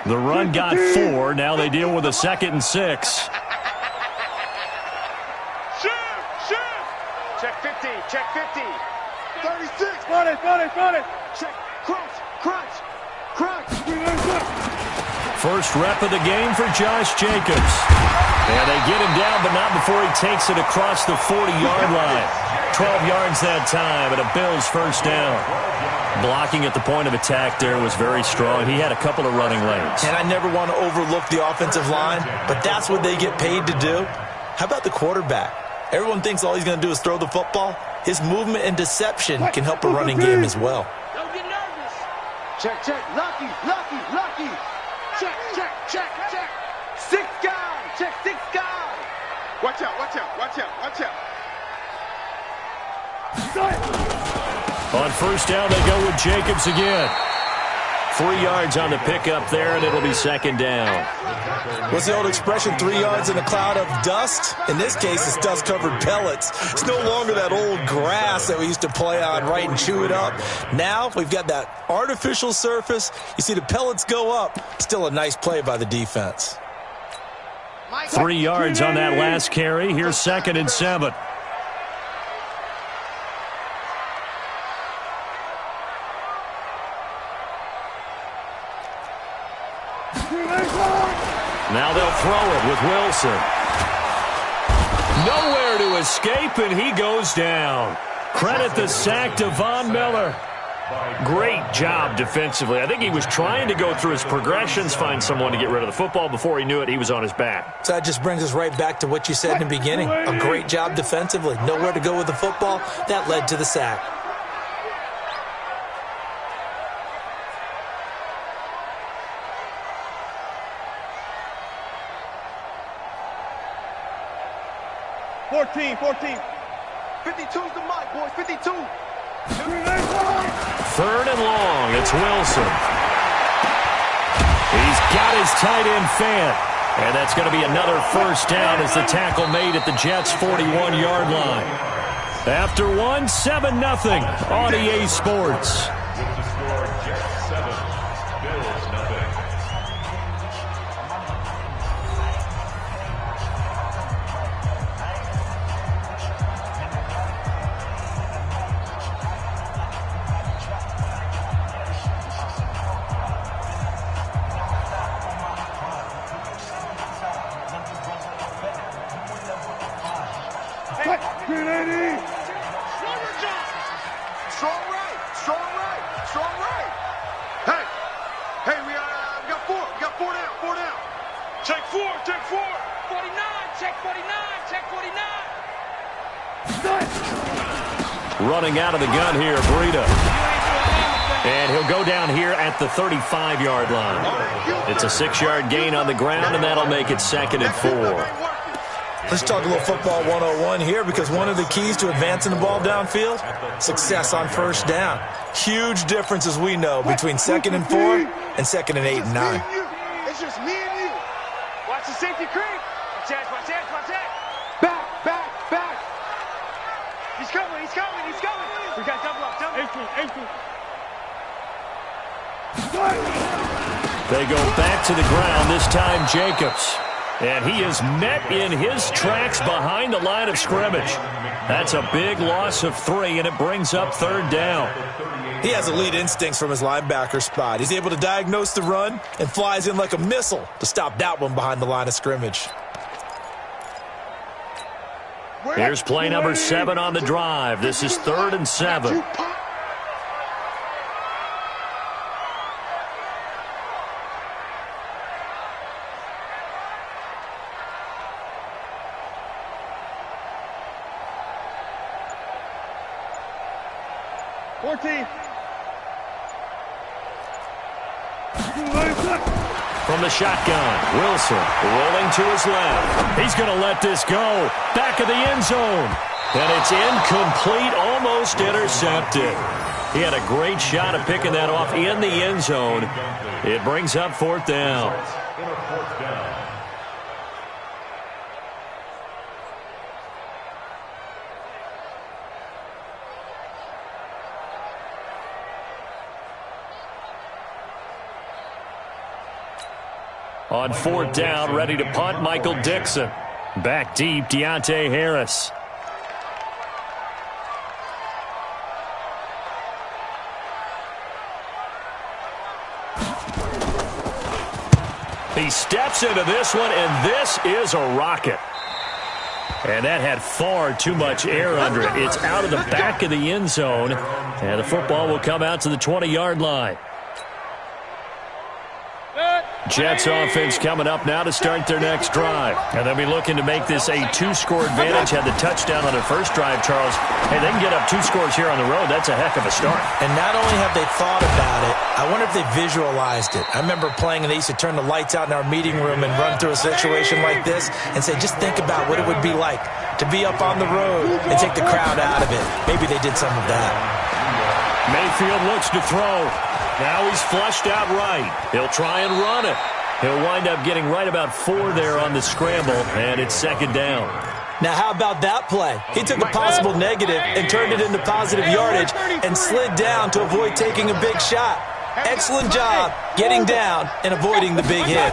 The run got 4. Now they deal with a 2nd and 6. Check 50, check 50. 36, got it. Check, crunch. First rep of the game for Josh Jacobs. And they get him down, but not before he takes it across the 40-yard line. 12 yards that time, and a Bills first down. Blocking at the point of attack there was very strong. He had a couple of running lanes. And I never want to overlook the offensive line, but that's what they get paid to do. How about the quarterback? Everyone thinks all he's going to do is throw the football. His movement and deception can help a running game as well. Don't get nervous. Check. Lucky. Check. 6 guys. Check 6 guys. Watch out. On first down, they go with Jacobs again. 3 yards on the pickup there, and it'll be 2nd down. What's the old expression, 3 yards in a cloud of dust? In this case, it's dust-covered pellets. It's no longer that old grass that we used to play on, right, and chew it up. Now we've got that artificial surface. You see the pellets go up. Still a nice play by the defense. 3 yards on that last carry. Here's 2nd and 7. Now they'll throw it with Wilson. Nowhere to escape, and he goes down. Credit the sack to Von Miller. Great job defensively. I think he was trying to go through his progressions, find someone to get rid of the football. Before he knew it, he was on his back. So that just brings us right back to what you said in the beginning. A great job defensively. Nowhere to go with the football. That led to the sack. $14. 52's the mic, boys. 52. 3rd and long. It's Wilson. He's got his tight end fan. And that's going to be another first down as the tackle made at the Jets' 41-yard line. After one, 7-0 on EA Sports. Strong right. Strong right. Strong right. Hey, we got 4. We got 4 down. 4 down. Check 4. Check 4. 49. Check 49. Check 49. Running out of the gun here, Breida. And he'll go down here at the 35-yard line. It's a 6-yard gain on the ground, and that'll make it 2nd and 4. Let's talk a little football 101 here, because one of the keys to advancing the ball downfield, success on first down. Huge difference, as we know, between 2nd and 4 and 2nd and 8 and 9. It's just me and you. Watch the safety creep. Watch that, watch that, watch that. Back. He's coming. We got double up. They go back to the ground, this time Jacobs. And he is met in his tracks behind the line of scrimmage. That's a big loss of 3, and it brings up 3rd down. He has elite instincts from his linebacker spot. He's able to diagnose the run and flies in like a missile to stop that one behind the line of scrimmage. Here's play number 7 on the drive. This is 3rd and 7. From the shotgun, Wilson rolling to his left. He's going to let this go. Back of the end zone. And it's incomplete, almost intercepted. He had a great shot at picking that off in the end zone. It brings up 4th down. On 4th down, ready to punt, Michael Dixon. Back deep, Deontay Harris. He steps into this one, and this is a rocket. And that had far too much air under it. It's out of the back of the end zone, and the football will come out to the 20-yard line. Jets offense coming up now to start their next drive. And they'll be looking to make this a 2-score advantage. Had the touchdown on their first drive, Charles. Hey, they can get up 2 scores here on the road. That's a heck of a start. And not only have they thought about it, I wonder if they visualized it. I remember playing, and they used to turn the lights out in our meeting room and run through a situation like this and say, just think about what it would be like to be up on the road and take the crowd out of it. Maybe they did some of that. Mayfield looks to throw. Now he's flushed out right. He'll try and run it. He'll wind up getting right about 4 there on the scramble, and it's 2nd down. Now, how about that play? He took a possible negative and turned it into positive yardage and slid down to avoid taking a big shot. Excellent job getting down and avoiding the big hit.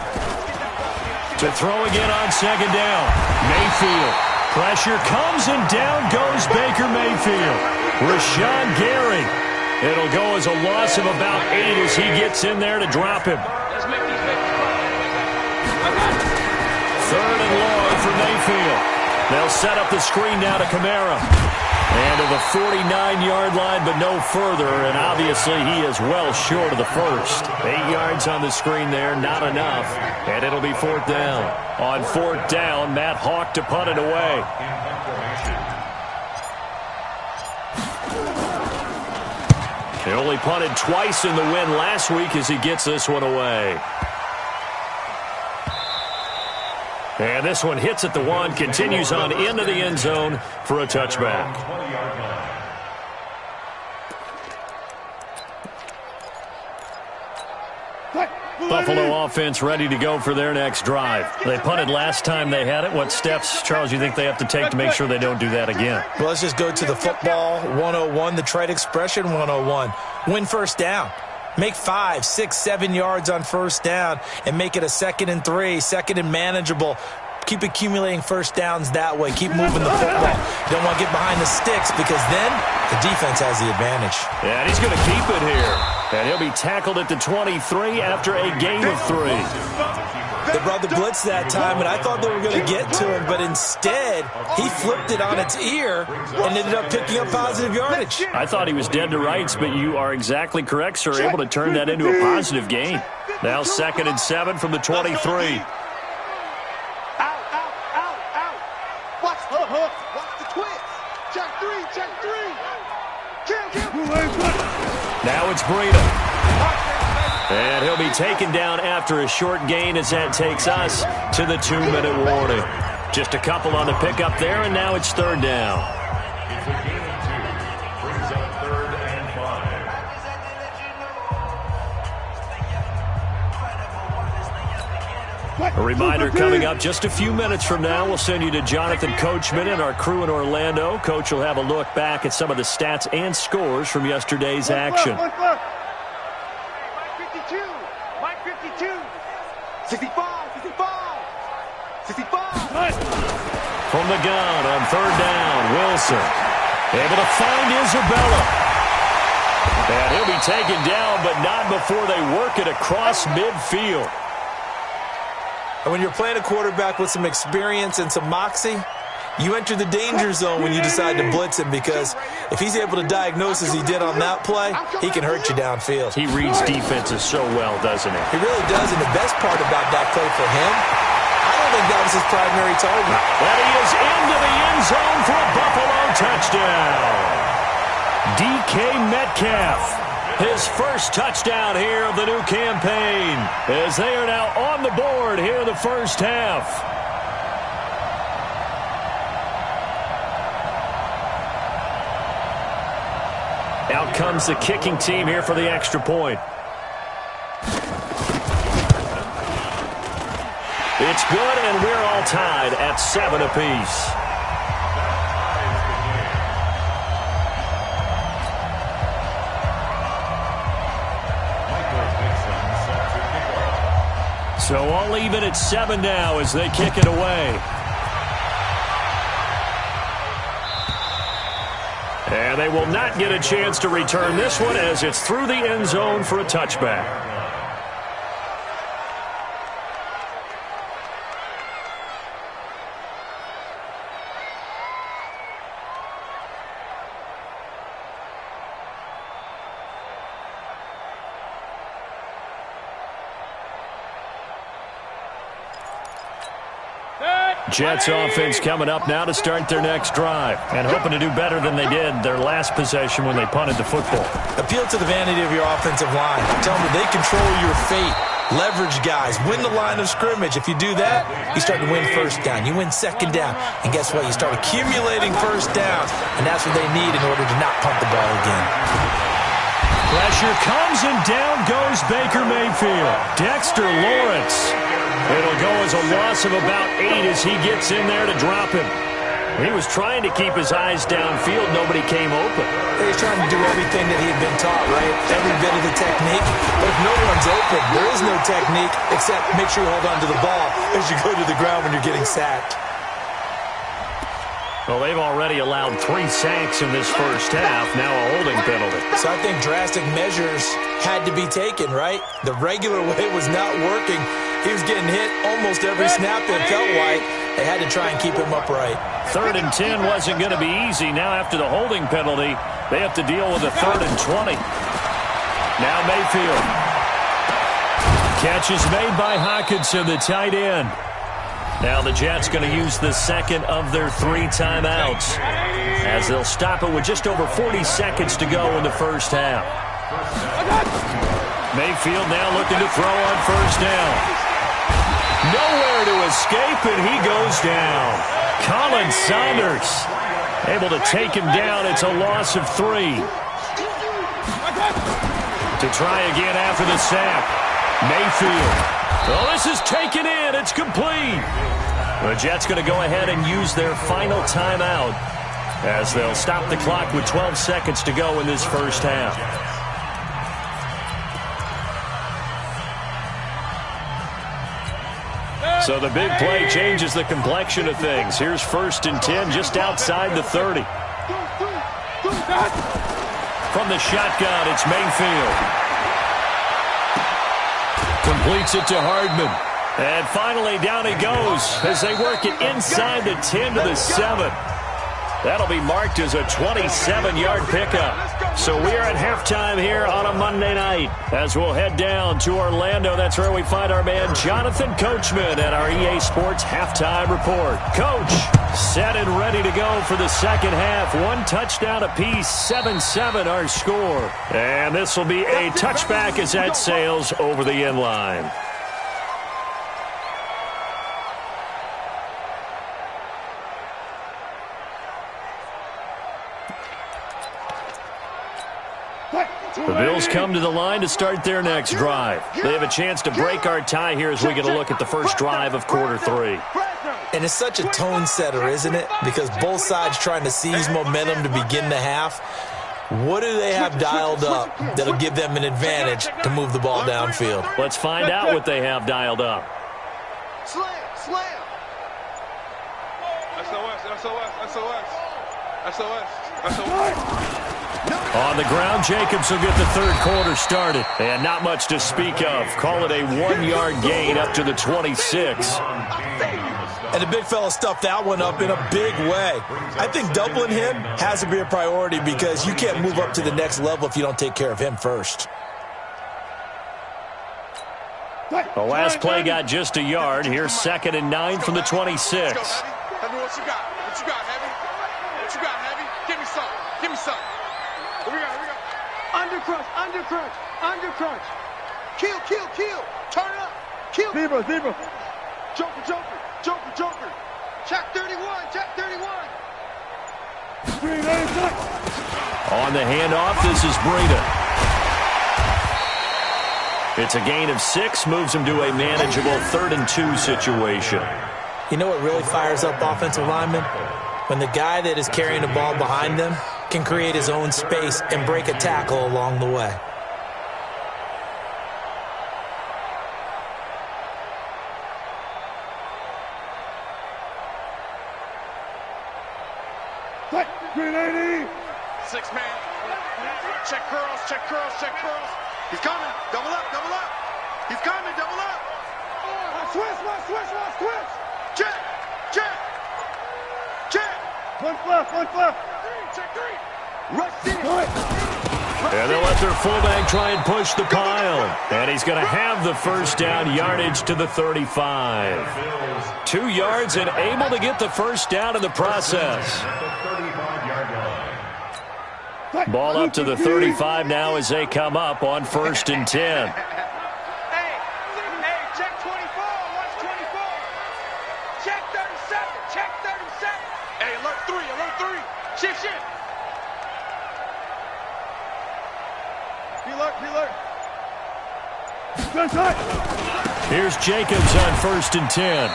To throw again on 2nd down. Mayfield. Pressure comes, and down goes Baker Mayfield. Rashawn Gary. It'll go as a loss of about 8 as he gets in there to drop him. 3rd and long for Mayfield. They'll set up the screen now to Kamara. And to the 49-yard line, but no further. And obviously he is well short of the first. 8 yards on the screen there, not enough. And it'll be 4th down. On 4th down, Matt Hawk to punt it away. He only punted twice in the win last week as he gets this one away. And this one hits at the 1, continues on into the end zone for a touchback. Buffalo offense ready to go for their next drive. They punted last time they had it. What steps, Charles, you think they have to take to make sure they don't do that again? Well, let's just go to the football 101, the trite expression 101. Win first down. Make 5, 6, 7 yards on first down and make it a 2nd and 3, 2nd and manageable. Keep accumulating first downs that way. Keep moving the football. You don't want to get behind the sticks because then the defense has the advantage. Yeah, and he's going to keep it here. And he'll be tackled at the 23 after a gain of 3. They brought the blitz that time, and I thought they were going to get to him, but instead, he flipped it on its ear and ended up picking up positive yardage. I thought he was dead to rights, but you are exactly correct, sir. Able to turn that into a positive gain. Now 2nd and 7 from the 23. Out. Watch the twist. Check 3. Now it's Breida. And he'll be taken down after a short gain as that takes us to the 2-minute warning. Just a couple on the pickup there, and now it's 3rd down. It's a gain of 2. Brings up 3rd and 5. A reminder coming up just a few minutes from now. We'll send you to Jonathan Coachman and our crew in Orlando. Coach will have a look back at some of the stats and scores from yesterday's action. 65. From the gun on 3rd down, Wilson. Able to find Isabella. And he'll be taken down, but not before they work it across midfield. And when you're playing a quarterback with some experience and some moxie, you enter the danger zone when you decide to blitz him, because if he's able to diagnose as he did on that play, he can hurt you downfield. He reads defenses so well, doesn't he? He really does, and the best part about that play for him, I don't think that was his primary target. And he is into the end zone for a Buffalo touchdown. DK Metcalf, his first touchdown here of the new campaign, as they are now on the board here in the first half. Out comes the kicking team here for the extra point. It's good, and we're all tied at 7 apiece. So all even at 7 now as they kick it away. And they will not get a chance to return this one as it's through the end zone for a touchback. Jets offense coming up now to start their next drive, and hoping to do better than they did their last possession when they punted the football. Appeal to the vanity of your offensive line. Tell them that they control your fate. Leverage guys. Win the line of scrimmage. If you do that, you start to win first down. You win second down. And guess what? You start accumulating first downs, and that's what they need in order to not punt the ball again. Pressure comes, and down goes Baker Mayfield. Dexter Lawrence. It'll go as a loss of about 8 as he gets in there to drop him. He was trying to keep his eyes downfield. Nobody came open. He's trying to do everything that he had been taught, right? Every bit of the technique. But if no one's open, there is no technique except make sure you hold on to the ball as you go to the ground when you're getting sacked. Well, they've already allowed 3 sacks in this first half, now a holding penalty. So I think drastic measures had to be taken, right? The regular way was not working. He was getting hit almost every snap, it felt like. They had to try and keep him upright. 3rd and 10 wasn't going to be easy. Now after the holding penalty, they have to deal with a 3rd and 20. Now Mayfield. Catch is made by Hawkinson, the tight end. Now the Jets going to use the second of their 3 timeouts, as they'll stop it with just over 40 seconds to go in the first half. Mayfield now looking to throw on first down. Nowhere to escape, and he goes down. Colin Saunders able to take him down. It's a loss of 3. To try again after the sack. Mayfield. Well, this is taken in. It's complete. The Jets going to go ahead and use their final timeout as they'll stop the clock with 12 seconds to go in this first half. So the big play changes the complexion of things. Here's 1st and 10 just outside the 30. From the shotgun, it's Mayfield. Completes it to Hardman. And finally, down he goes as they work it inside the 10 to the 7. That'll be marked as a 27-yard pickup. So we are at halftime here on a Monday night. As we'll head down to Orlando, that's where we find our man Jonathan Coachman at our EA Sports Halftime Report. Coach, set and ready to go for the second half. 1 touchdown apiece, 7-7 our score. And this will be a touchback as that sails over the end line. The Bills come to the line to start their next drive. They have a chance to break our tie here as we get a look at the first drive of quarter 3. And it's such a tone setter, isn't it? Because both sides trying to seize momentum to begin the half. What do they have dialed up that'll give them an advantage to move the ball downfield? Let's find out what they have dialed up. Slam. SOS. On the ground, Jacobs will get the third quarter started. And not much to speak of. Call it a 1-yard gain up to the 26. And the big fella stuffed that one up in a big way. I think doubling him has to be a priority because you can't move up to the next level if you don't take care of him first. The last play got just a yard. Here's 2nd and 9 from the 26. Heavy, what you got? Heavy? What you got, Heavy? Give me some. Here we go. Undercrunch. Kill. Turn it up. Kill. Zebra. Joker. Check 31. On the handoff, this is Breida. It's a gain of 6, moves him to a manageable 3rd and 2 situation. You know what really fires up offensive linemen? When the guy that is carrying the ball behind them can create his own space and break a tackle along the way. Green 80. 6 man. Check curls. He's coming. Double up. He's coming. Double up. Switch. Check. One flip. Check 3. Rush in. And they'll let their fullback try and push the pile. And he's going to have the first down, yardage to the 35. 2 yards and able to get the first down in the process. Ball up to the 35 now as they come up on 1st and 10. Hey, check 24. Watch 24. Check 37. Hey, alert 3. Shift. Here's Jacobs on 1st and 10.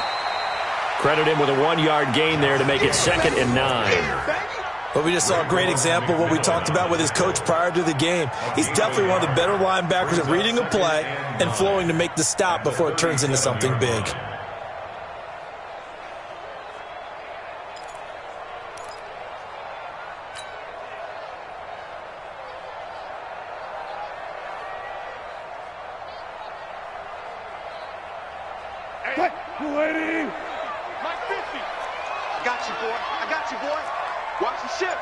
Credit him with a 1-yard gain there to make it 2nd and 9. But we just saw a great example of what we talked about with his coach prior to the game. He's definitely one of the better linebackers at reading a play and flowing to make the stop before it turns into something big. Hey, 280. Mike 50. I got you, boy. Watch the ship.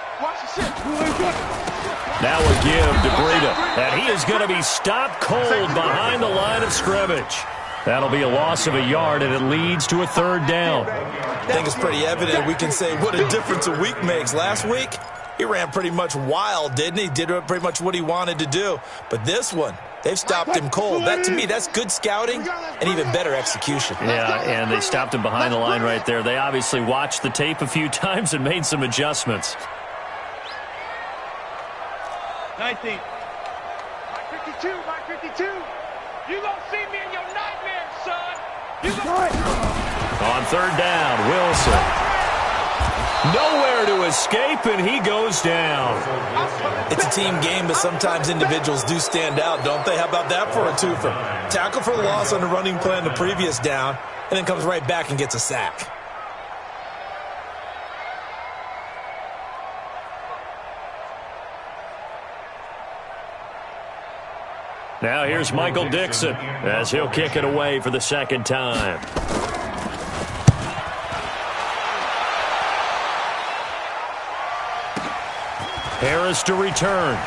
Now a give to Breida. And he is going to be stopped cold behind the line of scrimmage. That'll be a loss of a yard, and it leads to a 3rd down. I think it's pretty evident we can say what a difference a week makes. Last week, he ran pretty much wild, didn't he? Did pretty much what he wanted to do. But this one, they've stopped him cold. That, to me, that's good scouting and even better execution. Yeah, and they stopped him behind the line right there. They obviously watched the tape a few times and made some adjustments. 19. Mike 52. You gonna see me in your nightmares, son. On 3rd down, Wilson. Nowhere to escape, and he goes down. It's a team game, but sometimes individuals do stand out, don't they? How about that for a twofer? Tackle for loss on the running play on the previous down, and then comes right back and gets a sack. Now here's Michael Dixon as he'll kick it away for the second time. Harris to return.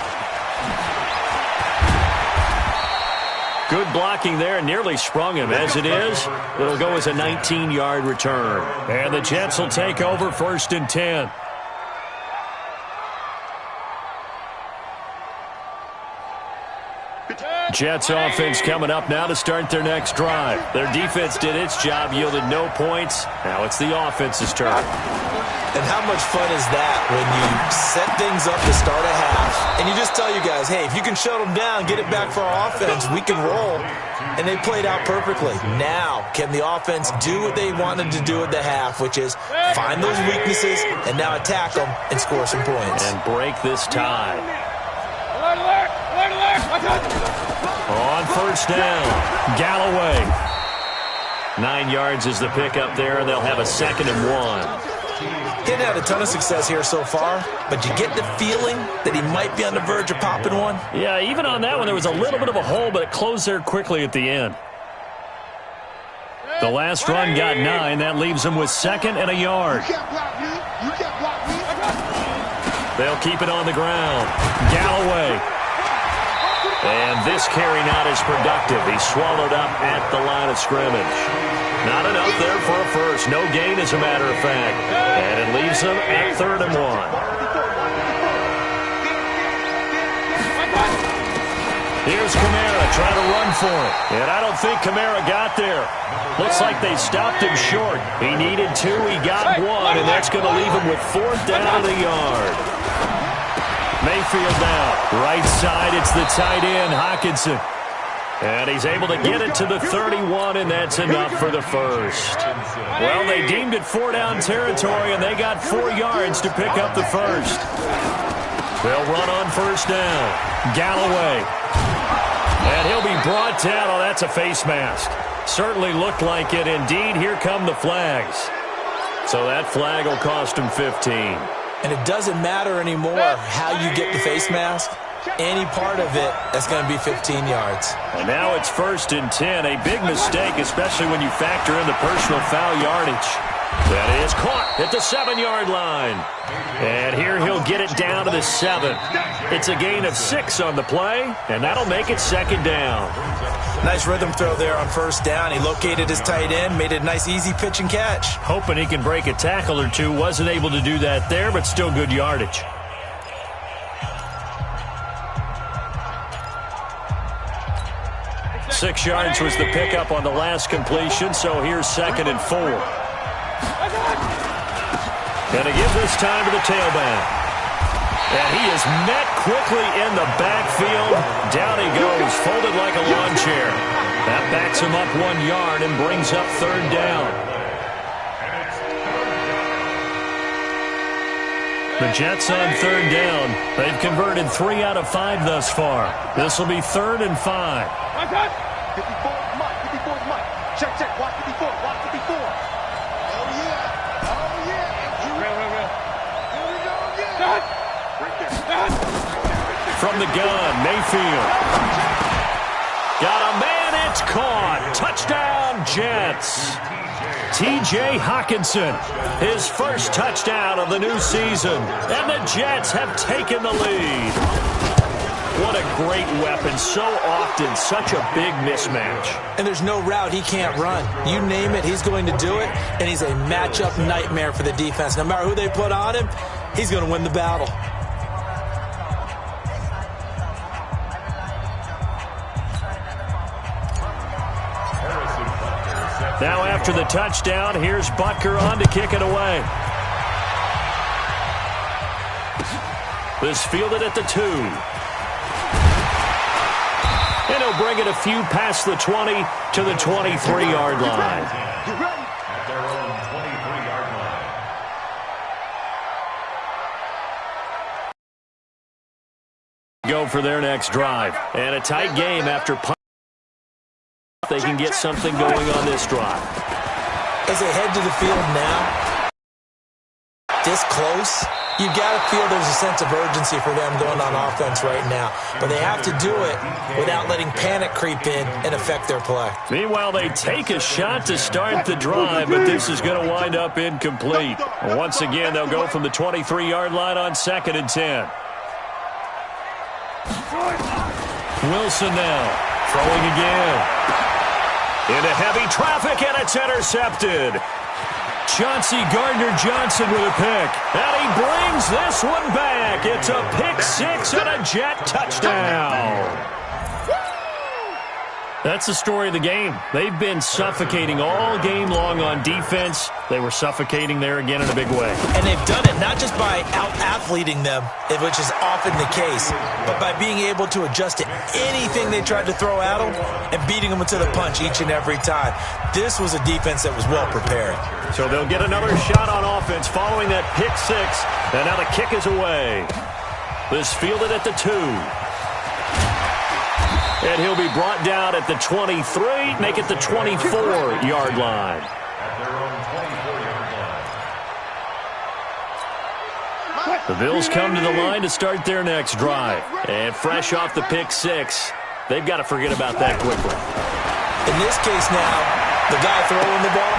Good blocking there, nearly sprung him. As it is, it'll go as a 19-yard return. And the Jets will take over 1st and 10. Jets offense coming up now to start their next drive. Their defense did its job, yielded no points. Now it's the offense's turn. And how much fun is that when you set things up to start a half, and you just tell you guys, hey, if you can shut them down, get it back for our offense, we can roll. And they played out perfectly. Now, can the offense do what they wanted to do at the half, which is find those weaknesses and now attack them and score some points. And break this tie. On 1st down, Galloway. 9 yards is the pickup there, and they'll have a 2nd and 1. He hadn't had a ton of success here so far, but you get the feeling that he might be on the verge of popping one. Yeah, even on that one, there was a little bit of a hole, but it closed there quickly at the end. The last run got 9. That leaves him with 2nd and a yard. You can't block me. You can't block me. They'll keep it on the ground. Galloway. And this carry not as productive. He's swallowed up at the line of scrimmage. Not enough there for a first. No gain, as a matter of fact. And it leaves them at 3rd and 1. Here's Kamara trying to run for it. And I don't think Kamara got there. Looks like they stopped him short. He needed 2. He got 1. And that's going to leave him with 4th down and a yard. Mayfield now. Right side, it's the tight end, Hockenson. And he's able to get it to the 31, and that's enough for the first. Well, they deemed it 4-down territory, and they got 4 yards to pick up the first. They'll run on 1st down. Galloway. And he'll be brought down. Oh, that's a face mask. Certainly looked like it. Indeed, here come the flags. So that flag will cost him 15. And it doesn't matter anymore how you get the face mask. Any part of it, that's going to be 15 yards. And now it's 1st and 10. A big mistake, especially when you factor in the personal foul yardage. That is caught at the 7-yard line. And here he'll get it down to the 7. It's a gain of 6 on the play, and that'll make it 2nd down. Nice rhythm throw there on 1st down. He located his tight end, made it a nice easy pitch and catch. Hoping he can break a tackle or two. Wasn't able to do that there, but still good yardage. Six yards was the pickup on the last completion, so here's 2nd and 4. Gonna give this time to the tailback. And he is met quickly in the backfield. Down he goes, folded like a lawn chair. That backs him up 1 yard and brings up 3rd down. The Jets on 3rd down. They've converted 3 out of 5 thus far. This will be 3rd and 5. 54 Mike. 54 Mike. Check, check. Watch 54. Watch 54. Oh, yeah. Oh, yeah. Real. Here we go again. From the gun, Mayfield. Got a man, it's caught. Touchdown, Jets. T.J. Hockenson, his first touchdown of the new season. And the Jets have taken the lead. What a great weapon. So often, such a big mismatch. And there's no route he can't run. You name it, he's going to do it. And he's a matchup nightmare for the defense. No matter who they put on him, he's going to win the battle. Now after the touchdown, here's Butker on to kick it away. This fielded at the 2. And he'll bring it a few past the 20 to the 23-yard line. At their own 23-yard line. Go for their next drive. And a tight game after punt. They can get something going on this drive. As they head to the field now, this close, you got to feel there's a sense of urgency for them going on offense right now. But they have to do it without letting panic creep in and affect their play. Meanwhile, they take a shot to start the drive, but this is going to wind up incomplete. Once again, they'll go from the 23-yard line on 2nd and 10. Wilson now, throwing again. Into heavy traffic, and it's intercepted. Chauncey Gardner-Johnson with a pick. And he brings this one back. It's a pick six and a Jet touchdown. That's the story of the game. They've been suffocating all game long on defense. They were suffocating there again in a big way. And they've done it not just by out-athleting them, which is often the case, but by being able to adjust to anything they tried to throw at them and beating them to the punch each and every time. This was a defense that was well prepared. So they'll get another shot on offense following that pick six. And now the kick is away. This fielded at the 2. And he'll be brought down at the 23, make it the 24-yard line. At their own 24-yard line. The Bills come to the line to start their next drive. And fresh off the pick six, they've got to forget about that quickly. In this case now, the guy throwing the ball,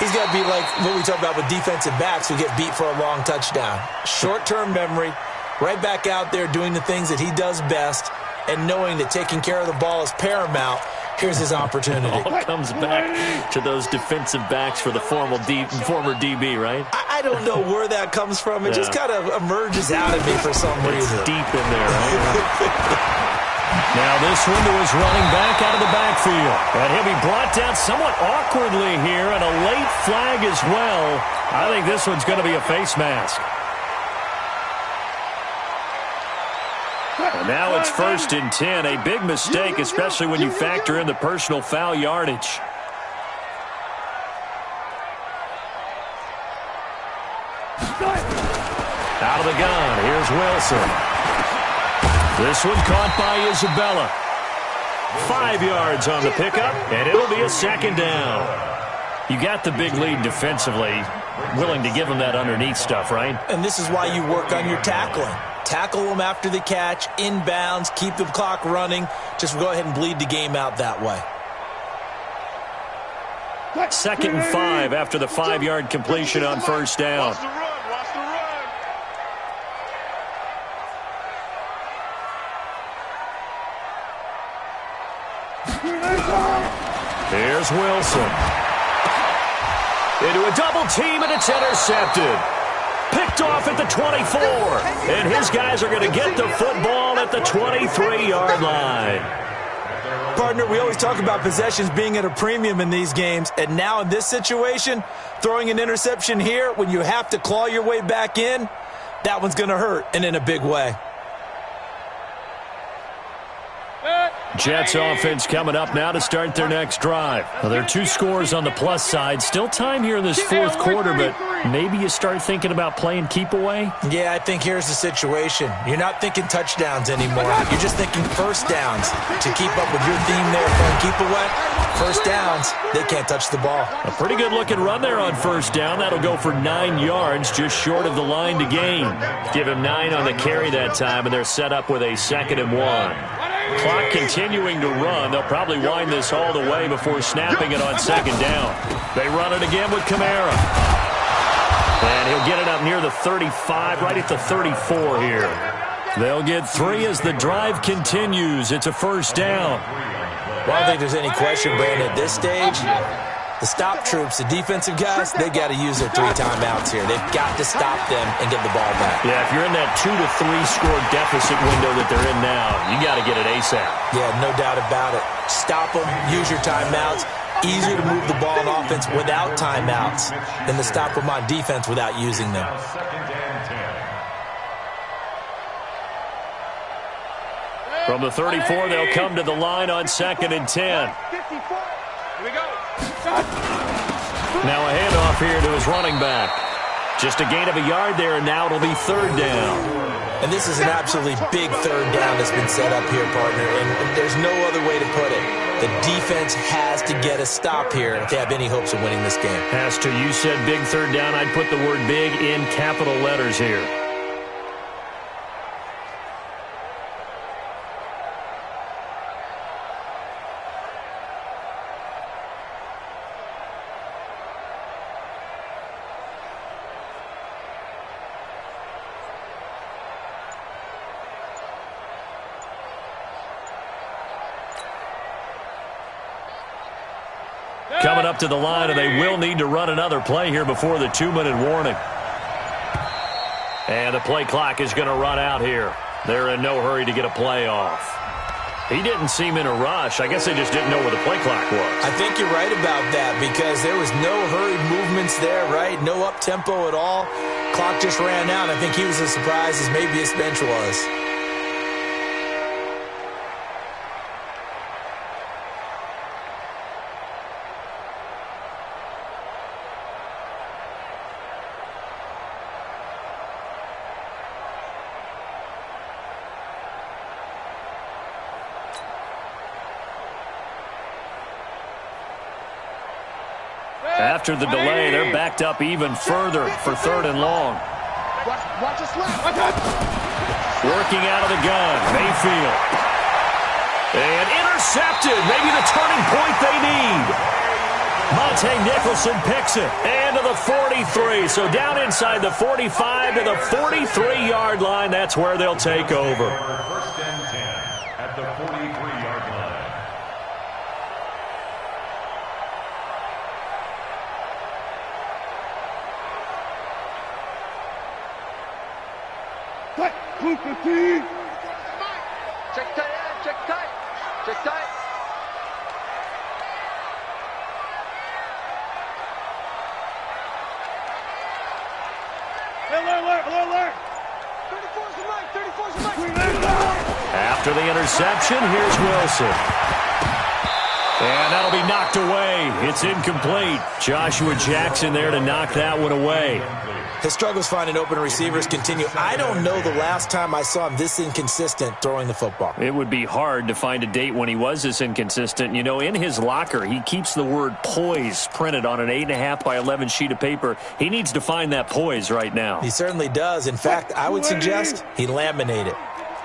he's got to be like what we talk about with defensive backs who get beat for a long touchdown. Short-term memory, right back out there doing the things that he does best, and knowing that taking care of the ball is paramount. Here's his opportunity. It all comes back to those defensive backs for the former DB, right? I don't know where that comes from. It just kind of emerges out of me for some reason. It's deep in there, right? Now this one to his running back out of the backfield. And he'll be brought down somewhat awkwardly here, and a late flag as well. I think this one's going to be a face mask. And now it's 1st and 10. A big mistake, especially when you factor in the personal foul yardage. Out of the gun, here's Wilson. This one caught by Isabella. 5 yards on the pickup, and it'll be a 2nd down. You got the big lead defensively, willing to give them that underneath stuff, right? And this is why you work on your tackling. Tackle them after the catch, inbounds, keep the clock running. Just go ahead and bleed the game out that way. 2nd and 5 after the 5-yard completion on 1st down. Watch the run. Watch the run. Here's Wilson. Into a double team, and it's intercepted. Picked off at the 24. And his guys are going to get the football at the 23-yard line. Partner, we always talk about possessions being at a premium in these games. And now in this situation, throwing an interception here when you have to claw your way back in, that one's going to hurt, and in a big way. Jets offense coming up now to start their next drive. Well, there are 2 scores on the plus side. Still time here in this 4th quarter, but maybe you start thinking about playing keep away? Yeah, I think here's the situation. You're not thinking touchdowns anymore. You're just thinking first downs. To keep up with your theme there, playing keep away, first downs, they can't touch the ball. A pretty good-looking run there on 1st down. That'll go for 9 yards, just short of the line to gain. Give him 9 on the carry that time, and they're set up with a 2nd and 1. Clock continuing to run. They'll probably wind this all the way before snapping it on 2nd down. They run it again with Kamara. And he'll get it up near the 35, right at the 34 here. They'll get 3 as the drive continues. It's a 1st down. Well, I don't think there's any question, Brandon, at this stage. The stop troops, the defensive guys, they got to use their 3 timeouts here. They've got to stop them and get the ball back. Yeah, if you're in that 2 to 3 score deficit window that they're in now, you got to get it ASAP. Yeah, no doubt about it. Stop them, use your timeouts. Easier to move the ball on offense without timeouts than to stop them on defense without using them. From the 34, they'll come to the line on 2nd and 10. Here we go. Now a handoff here to his running back. Just a gain of a yard there, and now it'll be 3rd down. And this is an absolutely big 3rd down that's been set up here, partner, and there's no other way to put it. The defense has to get a stop here if they have any hopes of winning this game. Has to. You said big third down. I'd put the word big in capital letters here. Coming up to the line, and they will need to run another play here before the 2-minute warning. And the play clock is going to run out here. They're in no hurry to get a play off. He didn't seem in a rush. I guess they just didn't know where the play clock was. I think you're right about that because there was no hurried movements there, right? No up-tempo at all. Clock just ran out. I think he was as surprised as maybe his bench was. After the delay, they're backed up even further for 3rd and long. Watch us left. Working out of the gun, Mayfield. And intercepted, maybe the turning point they need. Monte Nicholson picks it, and to the 43. So down inside the 45 to the 43-yard line, that's where they'll take over. 1st and 10 at the 43-yard line. Check tight, check tight, check tight. Alert. 34's the mic. After the interception, here's Wilson. And that'll be knocked away. It's incomplete. Joshua Jackson there to knock that one away. His struggles finding open receivers continue. I don't know the last time I saw him this inconsistent throwing the football. It would be hard to find a date when he was this inconsistent. You know, in his locker, he keeps the word poise printed on an 8.5 by 11 sheet of paper. He needs to find that poise right now. He certainly does. In fact, I would suggest he laminate it.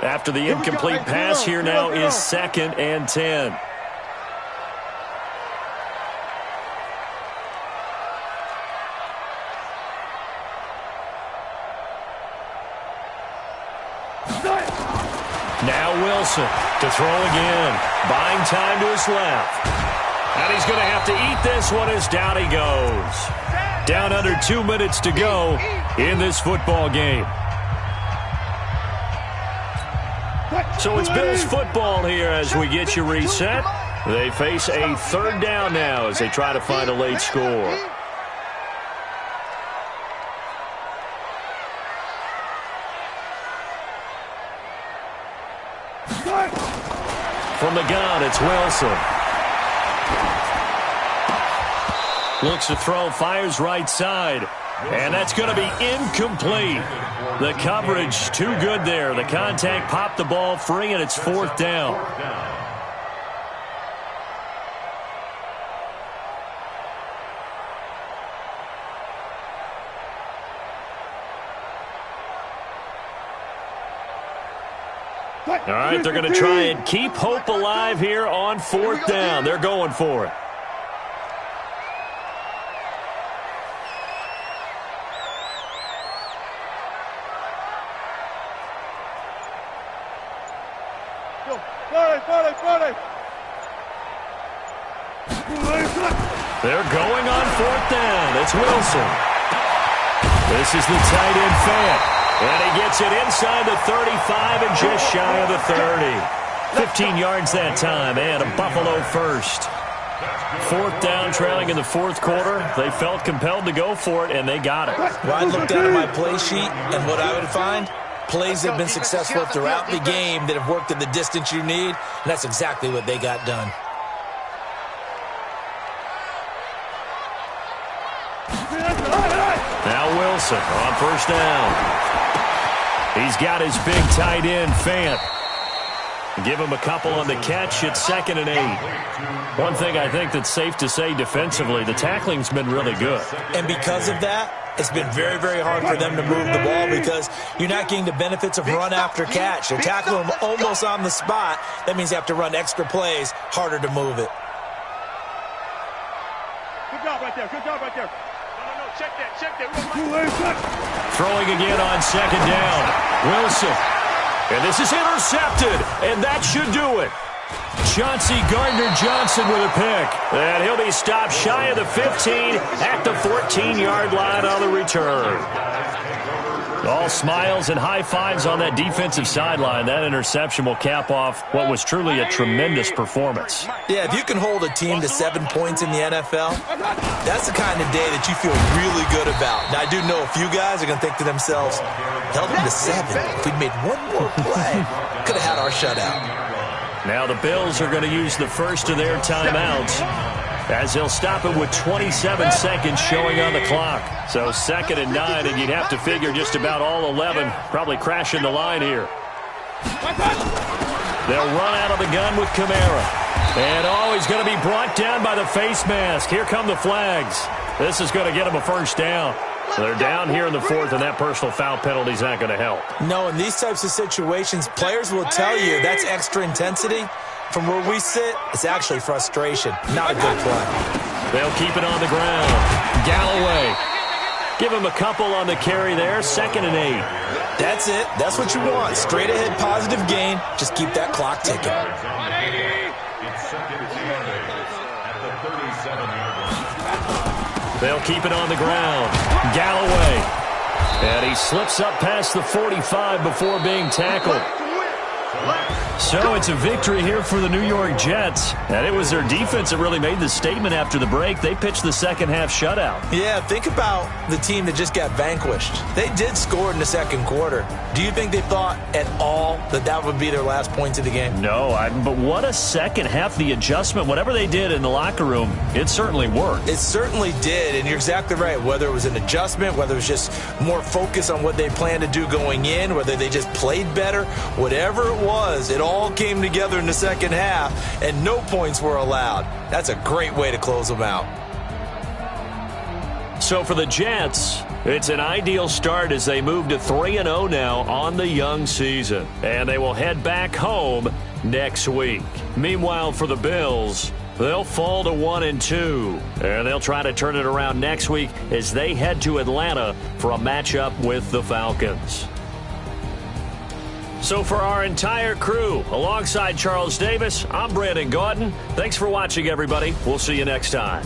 After the incomplete pass, here now is 2nd and 10. Now Wilson to throw again. Buying time to his left. And he's going to have to eat this one as down he goes. Down under 2 minutes to go in this football game. So it's Bills football here as we get you reset. They face a 3rd down now as they try to find a late score. From the gun, it's Wilson. Looks to throw, fires right side. And that's going to be incomplete. The coverage too good there. The contact popped the ball free, and it's 4th down. All right, they're going to try and keep hope alive here on 4th down. They're going for it. They're going on 4th down. It's Wilson. This is the tight end Fant. And he gets it inside the 35 and just shy of the 30. 15 yards that time, and a Buffalo first. 4th down, trailing in the 4th quarter. They felt compelled to go for it, and they got it. Well, I looked down at my play sheet, and what I would find, plays that have been successful throughout the game that have worked in the distance you need, and that's exactly what they got done. Now Wilson on 1st down. He's got his big tight end, Fant. Give him a couple on the catch. It's 2nd and 8. One thing I think that's safe to say defensively, the tackling's been really good. And because of that, it's been very, very hard for them to move the ball because you're not getting the benefits of run after catch. They're tackling them almost on the spot. That means you have to run extra plays, harder to move it. Good job right there. Good job right there. No. Check that. Throwing again on 2nd down. Wilson. And this is intercepted, and that should do it. Chauncey Gardner-Johnson with a pick. And he'll be stopped shy of the 15 at the 14-yard line on the return. All smiles and high fives on that defensive sideline. That interception will cap off what was truly a tremendous performance. Yeah, if you can hold a team to 7 points in the NFL, that's the kind of day that you feel really good about. Now, I do know a few guys are going to think to themselves, held them to 7. If we'd made one more play, could have had our shutout. Now the Bills are going to use the first of their timeouts as they'll stop it with 27 seconds showing on the clock. So 2nd and 9, and you'd have to figure just about all 11 probably crashing the line here. They'll run out of the gun with Kamara. And, he's going to be brought down by the face mask. Here come the flags. This is going to get them a first down. They're down here in the 4th, and that personal foul penalty is not going to help. No, in these types of situations, players will tell you that's extra intensity. From where we sit, it's actually frustration. Not a good play. They'll keep it on the ground. Galloway. Give him a couple on the carry there. 2nd and 8. That's it. That's what you want. Straight ahead, positive gain. Just keep that clock ticking. It's 2nd and 8 at the 37-yard line. They'll keep it on the ground. Galloway. And he slips up past the 45 before being tackled. So it's a victory here for the New York Jets. And it was their defense that really made the statement after the break. They pitched the second half shutout. Yeah, think about the team that just got vanquished. They did score in the second quarter. Do you think they thought at all that that would be their last points of the game? No, but what a second half. The adjustment, whatever they did in the locker room, it certainly worked. It certainly did, and you're exactly right. Whether it was an adjustment, whether it was just more focus on what they planned to do going in, whether they just played better, whatever it was, it all came together in the second half, and no points were allowed. That's a great way to close them out. So for the Jets, it's an ideal start as they move to 3-0 now on the young season. And they will head back home next week. Meanwhile, for the Bills, they'll fall to 1-2. And they'll try to turn it around next week as they head to Atlanta for a matchup with the Falcons. So for our entire crew, alongside Charles Davis, I'm Brandon Gaudin. Thanks for watching, everybody. We'll see you next time.